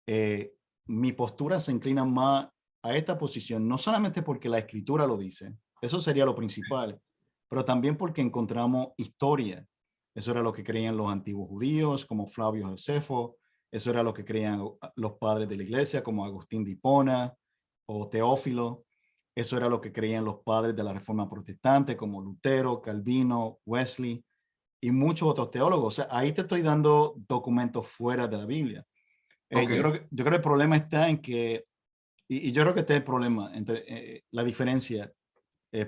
S1: eh, mi postura se inclina más a esta posición, no solamente porque la escritura lo dice, eso sería lo principal, pero también porque encontramos historia. Eso era lo que creían los antiguos judíos, como Flavio Josefo, eso era lo que creían los padres de la iglesia, como Agustín de Hipona o Teófilo, eso era lo que creían los padres de la Reforma Protestante, como Lutero, Calvino, Wesley y muchos otros teólogos. O sea, ahí te estoy dando documentos fuera de la Biblia.
S2: Ok.
S1: Yo creo que el problema está en que, y yo creo que este es el problema, entre la diferencia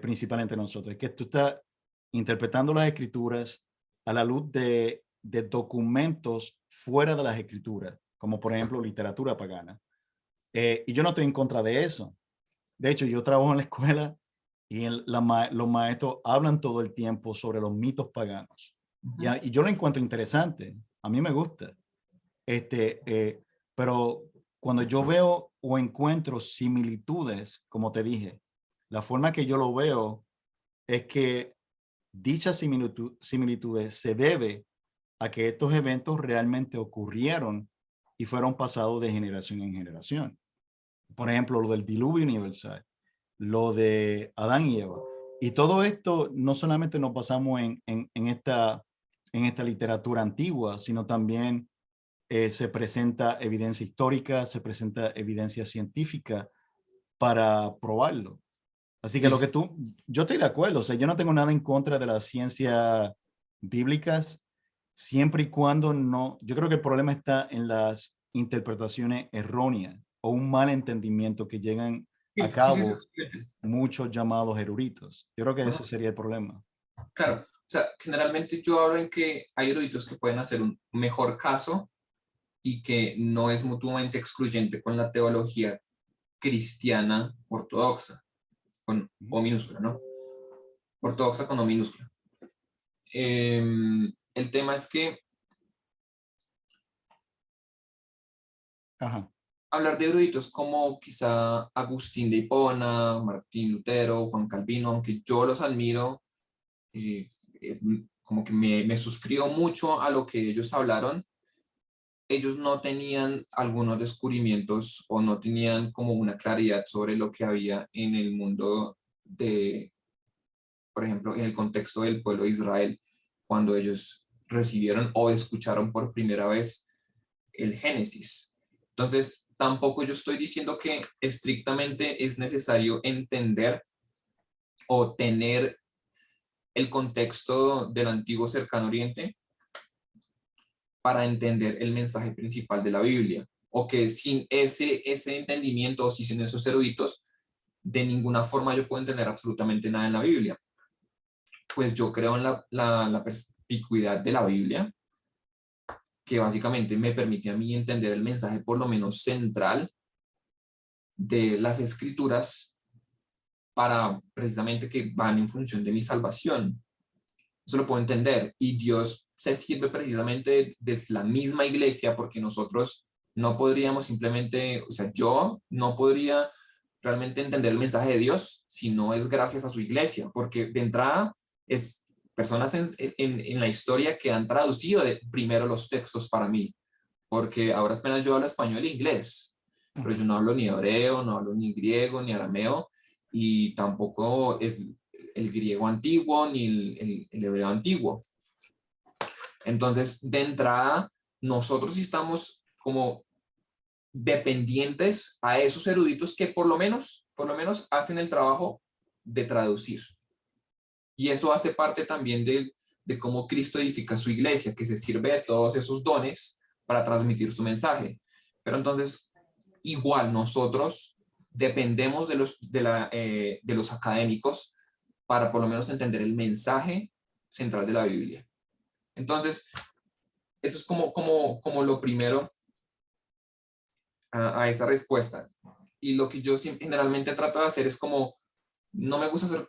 S1: principal entre nosotros, es que tú estás interpretando las escrituras a la luz de documentos fuera de las escrituras, como por ejemplo literatura pagana. Y yo no estoy en contra de eso. De hecho, yo trabajo en la escuela y los maestros hablan todo el tiempo sobre los mitos paganos.
S2: Ujú.
S1: Y yo lo encuentro interesante. A mí me gusta. Este, pero cuando yo veo o encuentro similitudes, como te dije, la forma que yo lo veo es que dichas similitudes se debe a que estos eventos realmente ocurrieron y fueron pasados de generación en generación. Por ejemplo, lo del diluvio universal, lo de Adán y Eva. Y todo esto no solamente nos basamos en esta literatura antigua, sino también se presenta evidencia histórica, se presenta evidencia científica para probarlo. Así que
S2: Sí,
S1: lo
S2: sí.
S1: que yo estoy de acuerdo, o sea, yo no tengo nada en contra de las ciencias bíblicas, siempre y cuando no, yo creo que el problema está en las interpretaciones erróneas o un mal entendimiento que llegan a
S2: Sí, sí, sí,
S1: cabo muchos llamados eruditos. Yo creo que ese
S2: ajá.
S1: sería el problema.
S2: Claro, o sea, generalmente yo hablo en que hay eruditos que pueden hacer un mejor caso y que no es mutuamente excluyente con la teología cristiana ortodoxa, con O minúscula, ¿no? Ortodoxa con O minúscula. El tema es que
S1: Ajá.
S2: hablar de eruditos como quizá Agustín de Hipona, Martín Lutero, Juan Calvino, aunque yo los admiro, eh, eh, como que me suscribo mucho a lo que ellos hablaron, ellos no tenían algunos descubrimientos o no tenían como una claridad sobre lo que había en el mundo de, por ejemplo, en el contexto del pueblo de Israel, cuando ellos recibieron o escucharon por primera vez el Génesis. Entonces, tampoco yo estoy diciendo que estrictamente es necesario entender o tener el contexto del antiguo cercano oriente para entender el mensaje principal de la Biblia, o que sin ese entendimiento o sin esos eruditos, de ninguna forma yo puedo entender absolutamente nada en la Biblia. Pues yo creo en la perspicuidad de la Biblia, que básicamente me permite a mí entender el mensaje por lo menos central de las escrituras para precisamente que van en función de mi salvación. Eso lo puedo entender. Y Dios se sirve precisamente de la misma iglesia porque nosotros no podríamos simplemente, o sea, yo no podría realmente entender el mensaje de Dios si no es gracias a su iglesia, porque de entrada es personas en la historia que han traducido primero los textos para mí, porque ahora apenas yo hablo español e inglés, pero yo
S1: Ujú.
S2: no hablo ni hebreo, no hablo ni griego, ni arameo, y tampoco es el griego antiguo ni el hebreo antiguo. Entonces, de entrada, nosotros sí estamos como dependientes a esos eruditos que por lo menos hacen el trabajo de traducir. Y eso hace parte también de cómo Cristo edifica su iglesia, que se sirve de todos esos dones para transmitir su mensaje. Pero entonces, igual nosotros dependemos de los académicos para por lo menos entender el mensaje central de la Biblia. Entonces, eso es como lo primero a esa respuesta. Y lo que yo generalmente trato de hacer es como, no me gusta ser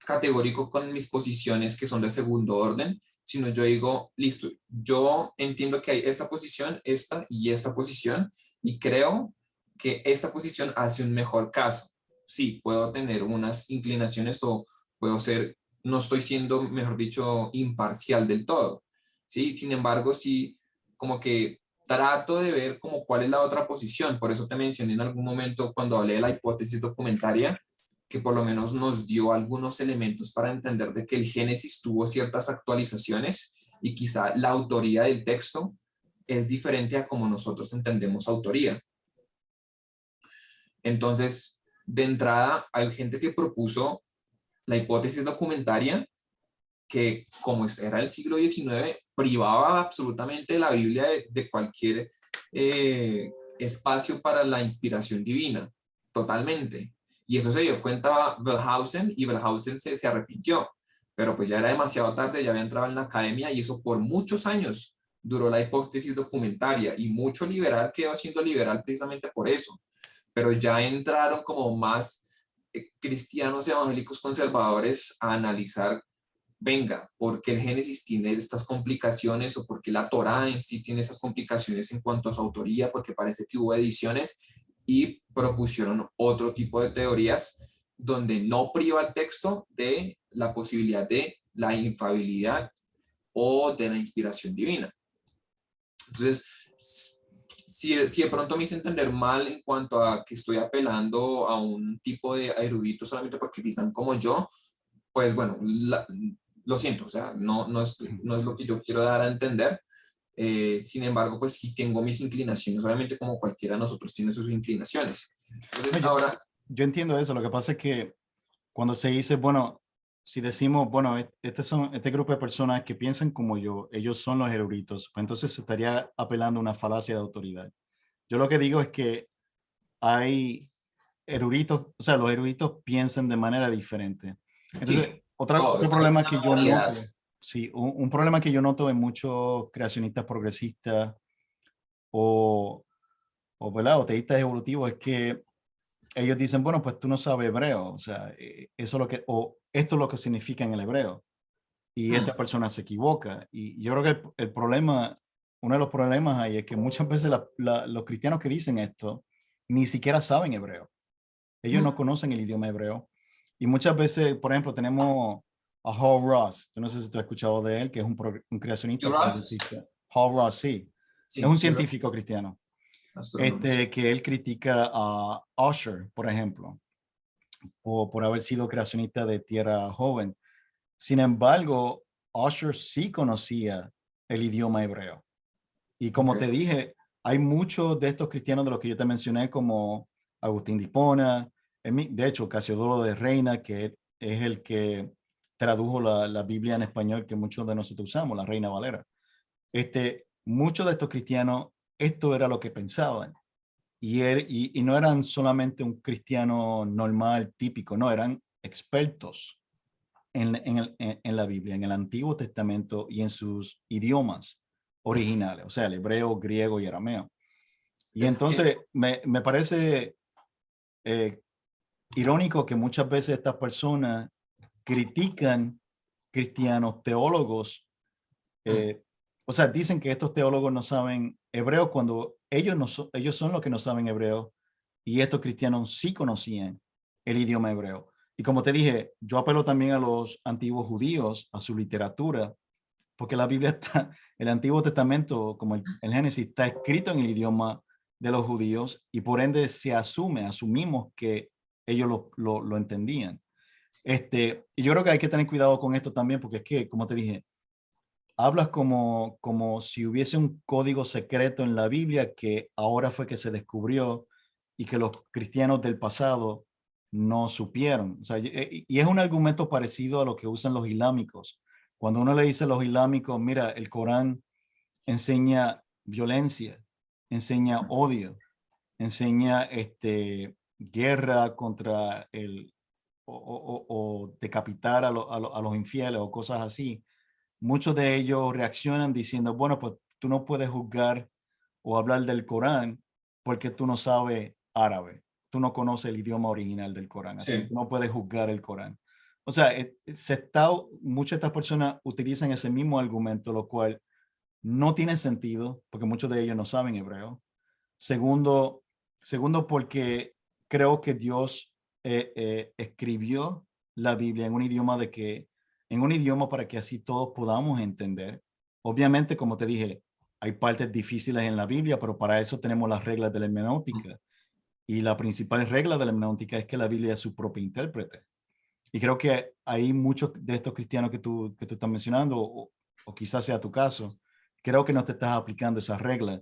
S2: categórico con mis posiciones que son de segundo orden, sino yo digo, listo, yo entiendo que hay esta posición, esta y esta posición, y creo que esta posición hace un mejor caso. Sí, puedo tener unas inclinaciones o puedo ser, no estoy siendo, mejor dicho, imparcial del todo. Sí, sin embargo, sí, como que trato de ver como cuál es la otra posición. Por eso te mencioné en algún momento cuando hablé de la hipótesis documentaria, que por lo menos nos dio algunos elementos para entender de que el Génesis tuvo ciertas actualizaciones y quizá la autoría del texto es diferente a como nosotros entendemos autoría. Entonces, de entrada, hay gente que propuso la hipótesis documentaria que, como era el siglo XIX, privaba absolutamente la Biblia de cualquier espacio para la inspiración divina, totalmente. Y eso se dio cuenta Wellhausen y Wellhausen se arrepintió, pero pues ya era demasiado tarde, ya había entrado en la academia y eso por muchos años duró la hipótesis documentaria y mucho liberal quedó siendo liberal precisamente por eso, pero ya entraron como más cristianos evangélicos conservadores a analizar, venga, ¿por qué el Génesis tiene estas complicaciones o por qué la Torá en sí tiene esas complicaciones en cuanto a su autoría? Porque parece que hubo ediciones y propusieron otro tipo de teorías donde no priva el texto de la posibilidad de la infabilidad o de la inspiración divina. Entonces, si de pronto me hice entender mal en cuanto a que estoy apelando a un tipo de erudito solamente porque piensan como yo, pues bueno, lo siento, o sea, no es lo que yo quiero dar a entender. Sin embargo, pues sí tengo mis inclinaciones, obviamente como cualquiera de nosotros tiene sus inclinaciones.
S1: No,
S2: Entonces, ahora,
S1: yo entiendo eso. Lo que pasa es que cuando se dice, bueno, si decimos, bueno, este grupo de personas que piensan como yo, ellos son los eruditos, pues entonces se estaría apelando a una falacia de autoridad. Yo lo que digo es que hay eruditos, o sea, los eruditos piensan de manera diferente. Entonces,
S2: sí,
S1: otro
S2: todos, hay
S1: problema
S2: una
S1: que yo
S2: variedad.
S1: noto, sí, un problema que yo noto en muchos creacionistas progresistas o, ¿verdad? O teístas evolutivos es que ellos dicen, bueno, pues tú no sabes hebreo, o sea, eso es lo que, o esto es lo que significa en el hebreo, y
S2: Hmm,
S1: esta persona se equivoca. Y yo creo que el problema, uno de los problemas ahí es que muchas veces los cristianos que dicen esto ni siquiera saben hebreo. Ellos
S2: hmm.
S1: no conocen el idioma hebreo. Y muchas veces, por ejemplo, tenemos a Hal Ross. Yo no sé si tú has escuchado de él, que es un creacionista
S2: Urias,
S1: progresista. Hal Ross, sí. Es
S2: sí,
S1: un
S2: Urias,
S1: científico cristiano.
S2: astrónomos.
S1: Que él critica a Usher, por ejemplo, o por haber sido creacionista de Tierra Joven. Sin embargo, Usher sí conocía el idioma hebreo. Y como
S2: Okay.
S1: te dije, hay muchos de estos cristianos de los que yo te mencioné, como Agustín de Hipona, de hecho, Casiodoro de Reina, que es el que tradujo la Biblia en español que muchos de nosotros usamos, la Reina Valera. Muchos de estos cristianos, esto era lo que pensaban. Y no eran solamente un cristiano normal, típico, no, eran expertos en la Biblia, en el Antiguo Testamento y en sus idiomas originales, o sea, el hebreo, griego y arameo. Y
S2: Es que
S1: entonces me parece eh, irónico que muchas veces estas personas critican cristianos, teólogos,
S2: mm,
S1: eh, o sea, dicen que estos teólogos no saben hebreo cuando ellos, no ellos son los que no saben hebreo y estos cristianos sí conocían el idioma hebreo. Y como te dije, yo apelo también a los antiguos judíos, a su literatura, porque la Biblia está, el Antiguo Testamento, como el Génesis, está escrito en el idioma de los judíos y por ende asumimos que ellos lo entendían. Y yo creo que hay que tener cuidado con esto también, porque es que, como te dije, hablas como si hubiese un código secreto en la Biblia que ahora fue que se descubrió y que los cristianos del pasado no supieron. O sea, y es un argumento parecido a lo que usan los islámicos. Cuando uno le dice a los islámicos, mira, el Corán enseña violencia, enseña odio, enseña guerra contra o decapitar a los infieles o cosas así. Muchos de ellos reaccionan diciendo, bueno, pues tú no puedes juzgar o hablar del Corán porque tú no sabes árabe, tú no conoces el idioma original del Corán, así que
S2: sí,
S1: tú no puedes juzgar el Corán. O sea, muchas de estas personas utilizan ese mismo argumento, lo cual no tiene sentido porque muchos de ellos no saben hebreo. Segundo, porque creo que Dios escribió la Biblia en un idioma para que así todos podamos entender. Obviamente, como te dije, hay partes difíciles en la Biblia, pero para eso tenemos las reglas de la hermenéutica. Y la principal regla de la hermenéutica es que la Biblia es su propio intérprete. Y creo que hay muchos de estos cristianos que tú estás mencionando, o quizás sea tu caso, creo que no te estás aplicando esas reglas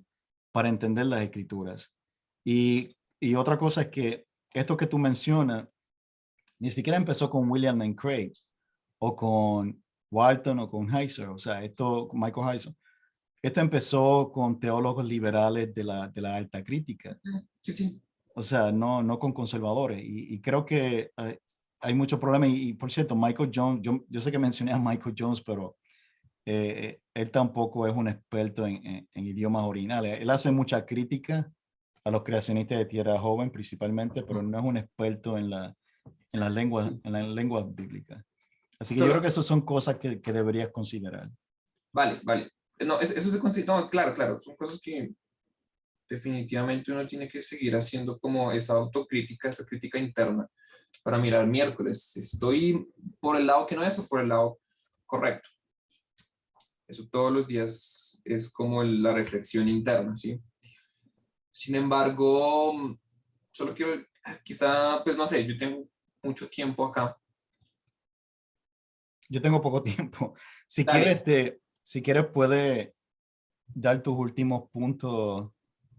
S1: para entender las escrituras. Y otra cosa es que esto que tú mencionas ni siquiera empezó con William Lane Craig o con Walton o con Heiser, o sea, con Michael Heiser. Esto empezó con teólogos liberales de la alta crítica,
S2: sí, sí.
S1: o sea, no con conservadores. Y creo que hay muchos problemas. Y por cierto, Michael Jones, yo sé que mencioné a Michael Jones, pero él tampoco es un experto en idiomas originales. Él hace mucha crítica a los creacionistas de Tierra Joven principalmente, pero no es un experto en las lenguas bíblicas. Así que yo creo
S2: Solo,
S1: que esas son cosas que deberías considerar.
S2: vale, vale. No, eso se considera, no, claro, claro, son cosas que definitivamente uno tiene que seguir haciendo como esa autocrítica, esa crítica interna para mirar miércoles. ¿Estoy por el lado que no es o por el lado correcto? Eso todos los días es como la reflexión interna, ¿sí? Sin embargo, solo quiero, quizá, pues no sé, yo tengo mucho tiempo acá.
S1: Yo tengo poco tiempo. Si quieres,
S2: Dale,
S1: si quieres dar tus últimos puntos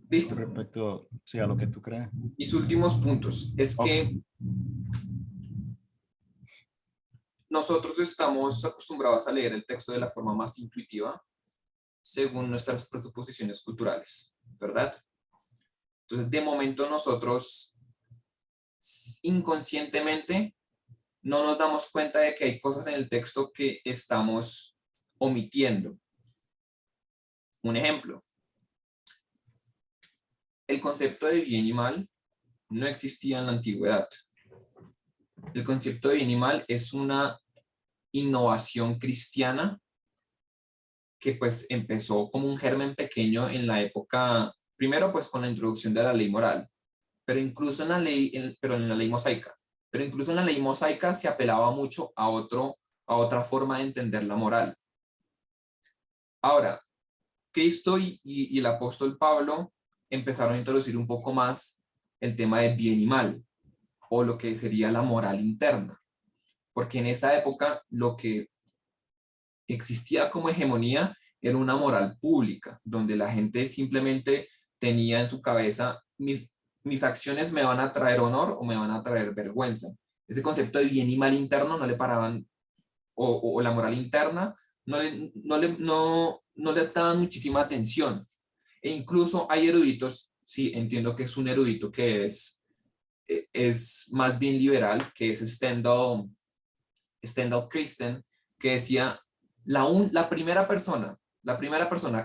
S2: Listo.
S1: con respecto, sí, a lo que tú crees.
S2: Mis últimos puntos es
S1: Ok.
S2: que nosotros estamos acostumbrados a leer el texto de la forma más intuitiva según nuestras presuposiciones culturales, ¿verdad? Entonces, de momento nosotros inconscientemente no nos damos cuenta de que hay cosas en el texto que estamos omitiendo. Un ejemplo, el concepto de bien y mal no existía en la antigüedad. El concepto de bien y mal es una innovación cristiana que pues empezó como un germen pequeño en la época, primero pues con la introducción de la ley moral, pero incluso en la ley, pero en la ley mosaica, pero incluso en la ley mosaica se apelaba mucho a otra forma de entender la moral. Ahora, Cristo y el apóstol Pablo empezaron a introducir un poco más el tema de bien y mal, o lo que sería la moral interna, porque en esa época lo que existía como hegemonía era una moral pública, donde la gente simplemente tenía en su cabeza, mis acciones me van a traer honor o me van a traer vergüenza. Ese concepto de bien y mal interno no le paraban, o la moral interna, no le daban muchísima atención. E incluso hay eruditos, sí, entiendo que es un erudito que es más bien liberal, que es Stendhal Christen, que decía, la primera persona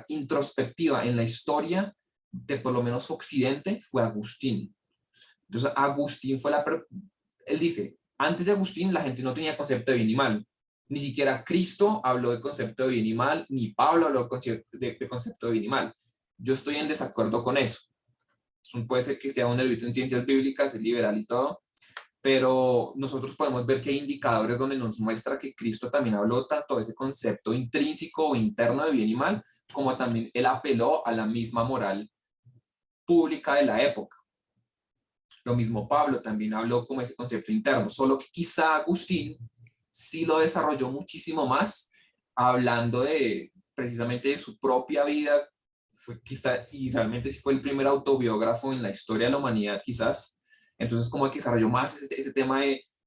S2: introspectiva en la historia de por lo menos Occidente fue Agustín. Entonces, Agustín fue él dice, antes de Agustín la gente no tenía concepto de bien y mal. Ni siquiera Cristo habló de concepto de bien y mal, ni Pablo habló de concepto de bien y mal. Yo estoy en desacuerdo con eso. Puede ser que sea un erudito en ciencias bíblicas, es liberal y todo, pero nosotros podemos ver que hay indicadores donde nos muestra que Cristo también habló tanto de ese concepto intrínseco o interno de bien y mal, como también él apeló a la misma moral pública de la época. Lo mismo Pablo también habló como ese concepto interno, solo que quizá Agustín sí lo desarrolló muchísimo más, hablando de precisamente de su propia vida, y realmente sí fue el primer autobiógrafo en la historia de la humanidad quizás, entonces como que desarrolló más ese tema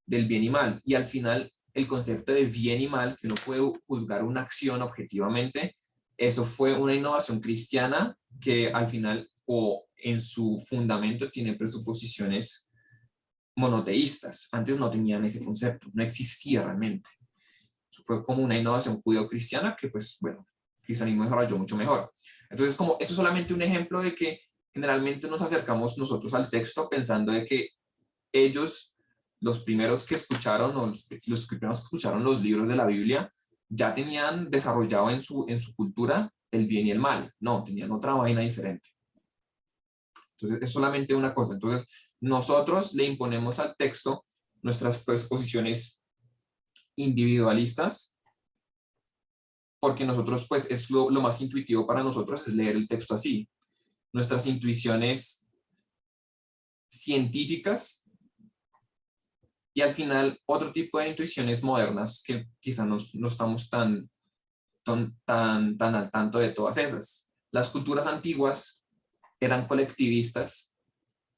S2: del bien y mal, y al final el concepto de bien y mal, que uno puede juzgar una acción objetivamente, eso fue una innovación cristiana que al final o en su fundamento tiene presuposiciones monoteístas. Antes no tenían ese concepto, no existía realmente. Fue como una innovación judeo-cristiana que, pues, bueno, el cristianismo desarrolló mucho mejor. Entonces, como eso es solamente un ejemplo de que generalmente nos acercamos nosotros al texto pensando de que ellos, los primeros que escucharon, o los primeros que escucharon los libros de la Biblia, ya tenían desarrollado en su cultura el bien y el mal. No, tenían otra vaina diferente. Entonces, es solamente una cosa. Entonces, nosotros le imponemos al texto nuestras posiciones individualistas, porque nosotros, pues, es lo más intuitivo para nosotros es leer el texto así. Nuestras intuiciones científicas y al final otro tipo de intuiciones modernas que quizá no estamos tan al tanto de todas esas. Las culturas antiguas eran colectivistas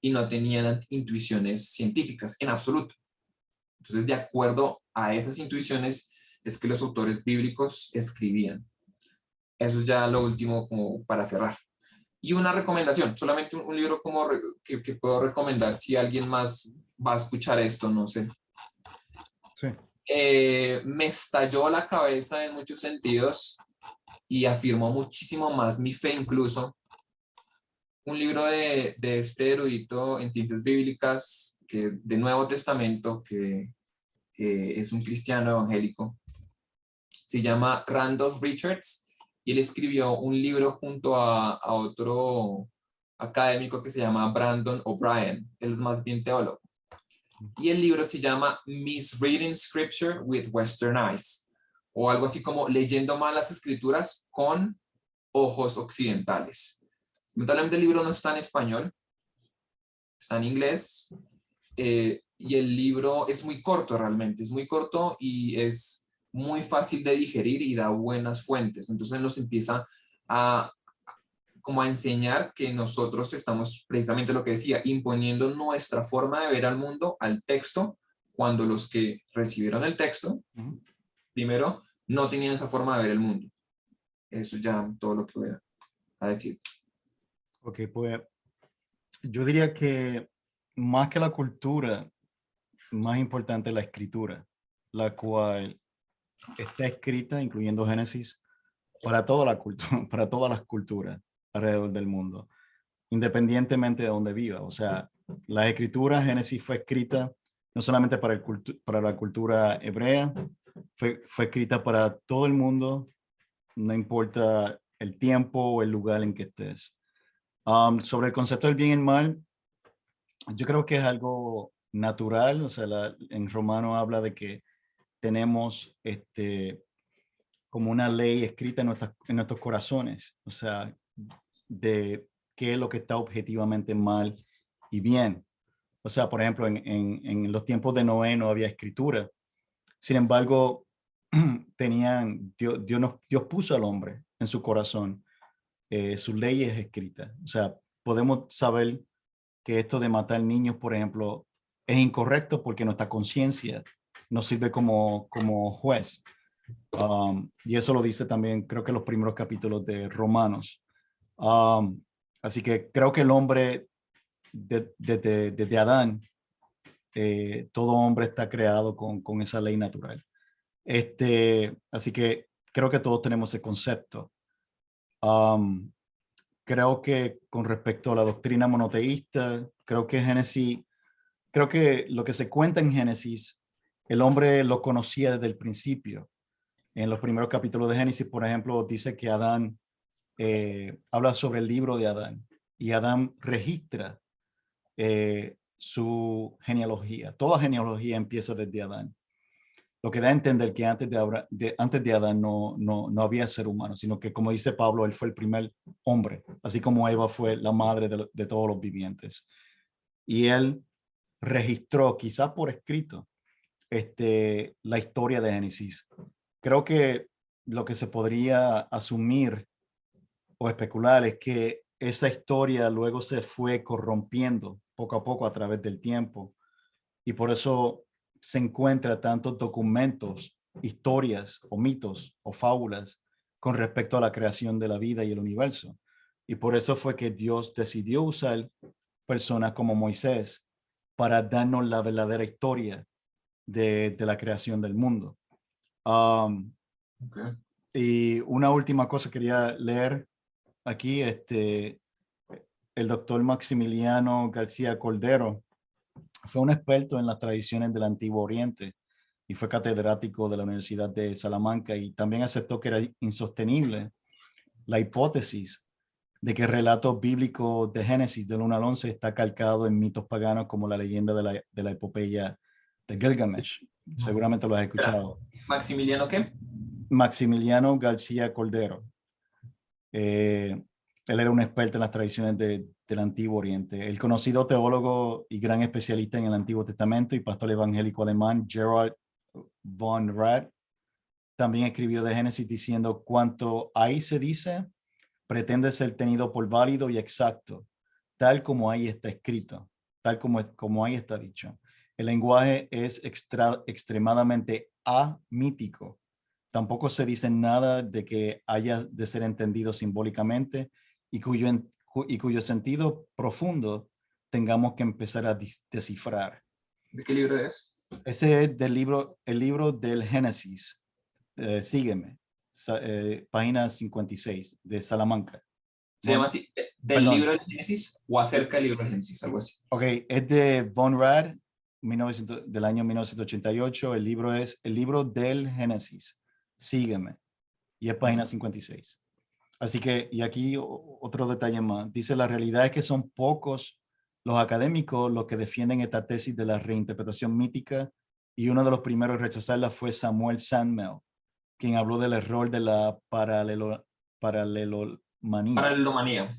S2: y no tenían intuiciones científicas en absoluto. Entonces, de acuerdo a esas intuiciones, es que los autores bíblicos escribían. Eso es ya lo último como para cerrar. Y una recomendación, solamente un libro como que puedo recomendar si alguien más va a escuchar esto, no sé.
S1: Sí.
S2: Me estalló la cabeza en muchos sentidos y afirmó muchísimo más mi fe incluso. Un libro de este erudito en ciencias bíblicas, que de Nuevo Testamento, que es un cristiano evangélico. Se llama Randolph Richards y él escribió un libro junto a otro académico que se llama Brandon O'Brien. Él es más bien teólogo. Y el libro se llama Misreading Scripture with Western Eyes, o algo así como leyendo mal las escrituras con ojos occidentales. Lamentablemente el libro no está en español, está en inglés, y el libro es muy corto realmente, es muy corto y es muy fácil de digerir y da buenas fuentes. Entonces nos empieza a como a enseñar que nosotros estamos, precisamente lo que decía, imponiendo nuestra forma de ver al mundo al texto, cuando los que recibieron el texto,
S1: Ujú.
S2: primero, no tenían esa forma de ver el mundo. Eso ya todo lo que voy a decir.
S1: Ok, pues yo diría que más que la cultura, más importante es la escritura, la cual está escrita, incluyendo Génesis, para toda la cultura, para todas las culturas alrededor del mundo, independientemente de donde viva. O sea, las escrituras, Génesis fue escrita no solamente para, para la cultura hebrea, fue escrita para todo el mundo, no importa el tiempo o el lugar en que estés. Sobre el concepto del bien y el mal, yo creo que es algo natural. O sea, en Romano habla de que tenemos como una ley escrita en nuestros corazones, o sea, de qué es lo que está objetivamente mal y bien. O sea, por ejemplo, en los tiempos de Noé no había escritura. Sin embargo, Dios puso al hombre en su corazón sus leyes escritas. O sea, podemos saber que esto de matar niños, por ejemplo, es incorrecto porque nuestra conciencia nos sirve como juez. Y eso lo dice también, creo que los primeros capítulos de Romanos. Um, Así que creo que el hombre, desde Adán, todo hombre está creado con esa ley natural. Así que creo que todos tenemos ese concepto. Um, Creo que con respecto a la doctrina monoteísta, creo que lo que se cuenta en Génesis, el hombre lo conocía desde el principio. En los primeros capítulos de Génesis, por ejemplo, dice que Adán habla sobre el libro de Adán y Adán registra su genealogía. Toda genealogía empieza desde Adán. Lo que da a entender que antes de Adán no había ser humano, sino que, como dice Pablo, él fue el primer hombre, así como Eva fue la madre de todos los vivientes. Y él registró, quizás por escrito, la historia de Génesis. Creo que lo que se podría asumir o especular es que esa historia luego se fue corrompiendo poco a poco a través del tiempo y por eso se encuentra tantos documentos, historias o mitos o fábulas con respecto a la creación de la vida y el universo. Y por eso fue que Dios decidió usar personas como Moisés para darnos la verdadera historia de la creación del mundo. Um,
S2: Okay.
S1: y una última cosa quería leer aquí, el doctor Maximiliano García Cordero fue un experto en las tradiciones del Antiguo Oriente y fue catedrático de la Universidad de Salamanca y también aceptó que era insostenible la hipótesis de que el relato bíblico de Génesis del 1 al 11 está calcado en mitos paganos como la leyenda de la epopeya de Gilgamesh. Seguramente lo has
S2: Espera,
S1: escuchado.
S2: ¿Maximiliano qué?
S1: Maximiliano García Cordero. Él era un experto en las tradiciones del Antiguo Oriente. El conocido teólogo y gran especialista en el Antiguo Testamento y pastor evangélico alemán Gerald von Rad también escribió de Génesis diciendo: cuanto ahí se dice, pretende ser tenido por válido y exacto, tal como ahí está escrito, tal como ahí está dicho. El lenguaje es extremadamente amítico. Tampoco se dice nada de que haya de ser entendido simbólicamente y cuyo sentido profundo tengamos que empezar a descifrar.
S2: ¿De qué libro es?
S1: Ese es el libro del Génesis. Sígueme, página 56 de Salamanca.
S2: Se llama así, del libro
S1: Perdón,
S2: de Génesis o acerca del libro de Génesis, algo así.
S1: ok, es de Von Rad, del año 1988. El libro es el libro del Génesis. Sígueme. Y es página 56. Así que, y aquí otro detalle más. Dice: la realidad es que son pocos los académicos los que defienden esta tesis de la reinterpretación mítica, y uno de los primeros en rechazarla fue Samuel Sandmel, quien habló del error de la paralelomanía
S2: Paralelomanía.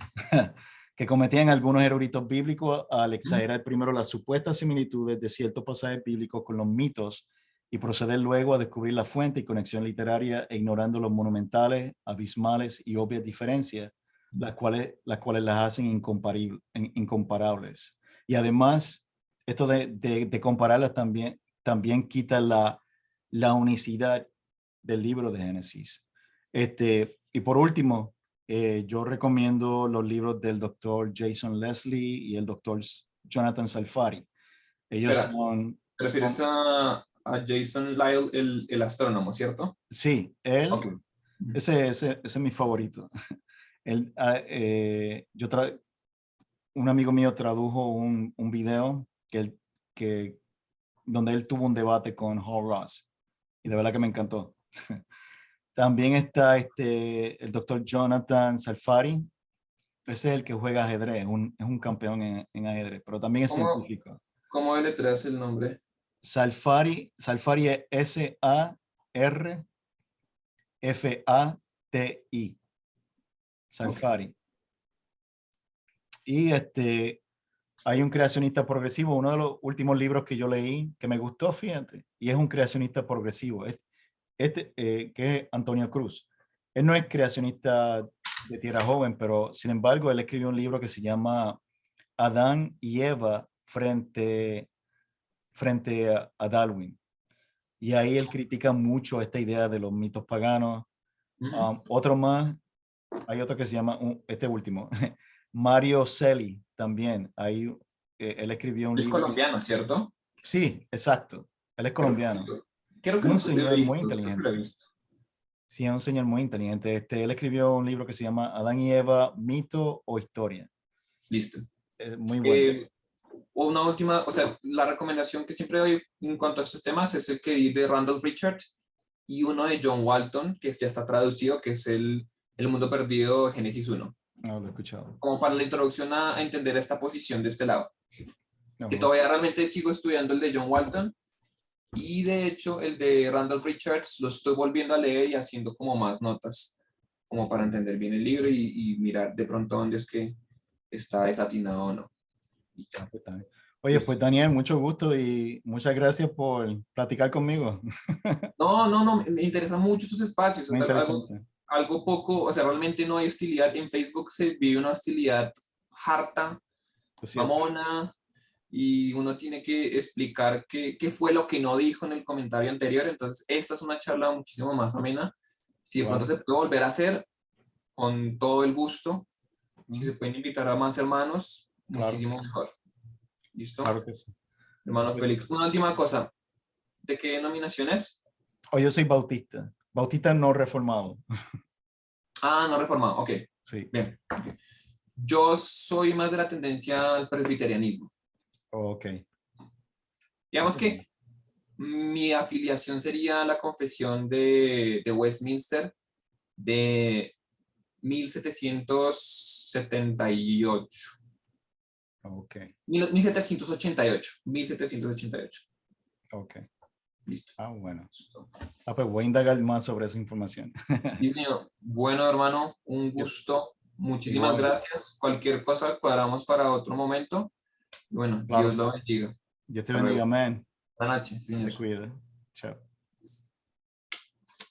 S1: que cometían algunos eruditos bíblicos al exagerar primero las supuestas similitudes de ciertos pasajes bíblicos con los mitos y proceder luego a descubrir la fuente y conexión literaria e ignorando los monumentales, abismales y obvias diferencias las cuales las hacen incomparables. Y además, esto de compararlas también quita la unicidad del libro de Génesis. Y por último, yo recomiendo los libros del doctor Jason Leslie y el doctor Jonathan Salfari. Ellos
S2: Espera, ¿te refieres a Jason Lyle, el astrónomo, cierto?
S1: sí,
S2: Ok.
S1: ese es mi favorito. Un amigo mío tradujo un video que, donde él tuvo un debate con Hall Ross y de verdad que me encantó. También está el doctor Jonathan Salfari. Ese es el que juega ajedrez, es un campeón en ajedrez, pero también es
S2: ¿Cómo,
S1: científico.
S2: cómo deletreas el nombre?
S1: Salfari es Sarfati.
S2: Ok.
S1: Salfari. Y hay un creacionista progresivo, uno de los últimos libros que yo leí que me gustó, fíjate, y es un creacionista progresivo, que es Antonio Cruz. Él no es creacionista de Tierra Joven, pero sin embargo, él escribió un libro que se llama Adán y Eva frente a Darwin. Y ahí él critica mucho esta idea de los mitos paganos.
S2: Ujú.
S1: Otro más, hay otro que se llama, este último, Mario Celli también. Ahí él escribió un
S2: Es
S1: libro.
S2: colombiano, ¿cierto?
S1: Sí, exacto. Él es colombiano.
S2: Perfecto. Creo que
S1: Es un
S2: lo he
S1: señor muy
S2: visto, creo que lo he
S1: inteligente.
S2: visto.
S1: Sí, es un señor muy inteligente. Él escribió un libro que se llama Adán y Eva, mito o historia.
S2: Listo.
S1: Es muy bueno.
S2: Eh, una última, o sea, la recomendación que siempre doy en cuanto a estos temas es el que di de Randall Richards y uno de John Walton, que ya está traducido, que es el Mundo Perdido, Génesis 1,
S1: No lo he escuchado.
S2: como para la introducción a entender esta posición de este lado. Que
S1: No,
S2: todavía realmente sigo estudiando el de John Walton y de hecho el de Randall Richards lo estoy volviendo a leer y haciendo como más notas, como para entender bien el libro y mirar de pronto dónde es que está desatinado o no. Y ya.
S1: pues, está bien. Oye,
S2: Listo.
S1: pues Daniel, mucho gusto y muchas gracias por platicar conmigo.
S2: No, me interesan mucho estos espacios,
S1: Muy
S2: es
S1: interesante.
S2: algo poco, o sea, realmente no hay hostilidad. En Facebook se vive una hostilidad harta,
S1: Es cierto.
S2: mamona, y uno tiene que explicar qué fue lo que no dijo en el comentario anterior. Entonces, esta es una charla muchísimo más amena. Si de pronto
S1: Claro.
S2: se puede volver a hacer, con todo el gusto. Si se
S1: Ujú.
S2: pueden invitar a más hermanos,
S1: Claro,
S2: muchísimo mejor. ¿Listo?
S1: claro que sí.
S2: Hermano
S1: Pues,
S2: Félix. Una última cosa. ¿De qué denominación es?
S1: yo soy bautista. Bautista no reformado.
S2: Ah, no reformado. Ok.
S1: Sí.
S2: Bien. Yo soy más de la tendencia al presbiterianismo.
S1: Ok.
S2: Digamos
S1: Pues
S2: que
S1: bien.
S2: mi afiliación sería la confesión de Westminster de 1778.
S1: Ok.
S2: 1788.
S1: Ok.
S2: Listo.
S1: Bueno. Pues voy a indagar más sobre esa información.
S2: Sí, señor. Bueno, hermano, un
S1: Yo-
S2: gusto. Muchísimas
S1: Igual,
S2: gracias. Cualquier cosa cuadramos para otro momento. Bueno, Dios
S1: claro.
S2: lo bendiga.
S1: Dios te
S2: Hasta
S1: bendiga,
S2: luego.
S1: man.
S2: Buenas noches, señor.
S1: Te cuida. Chao.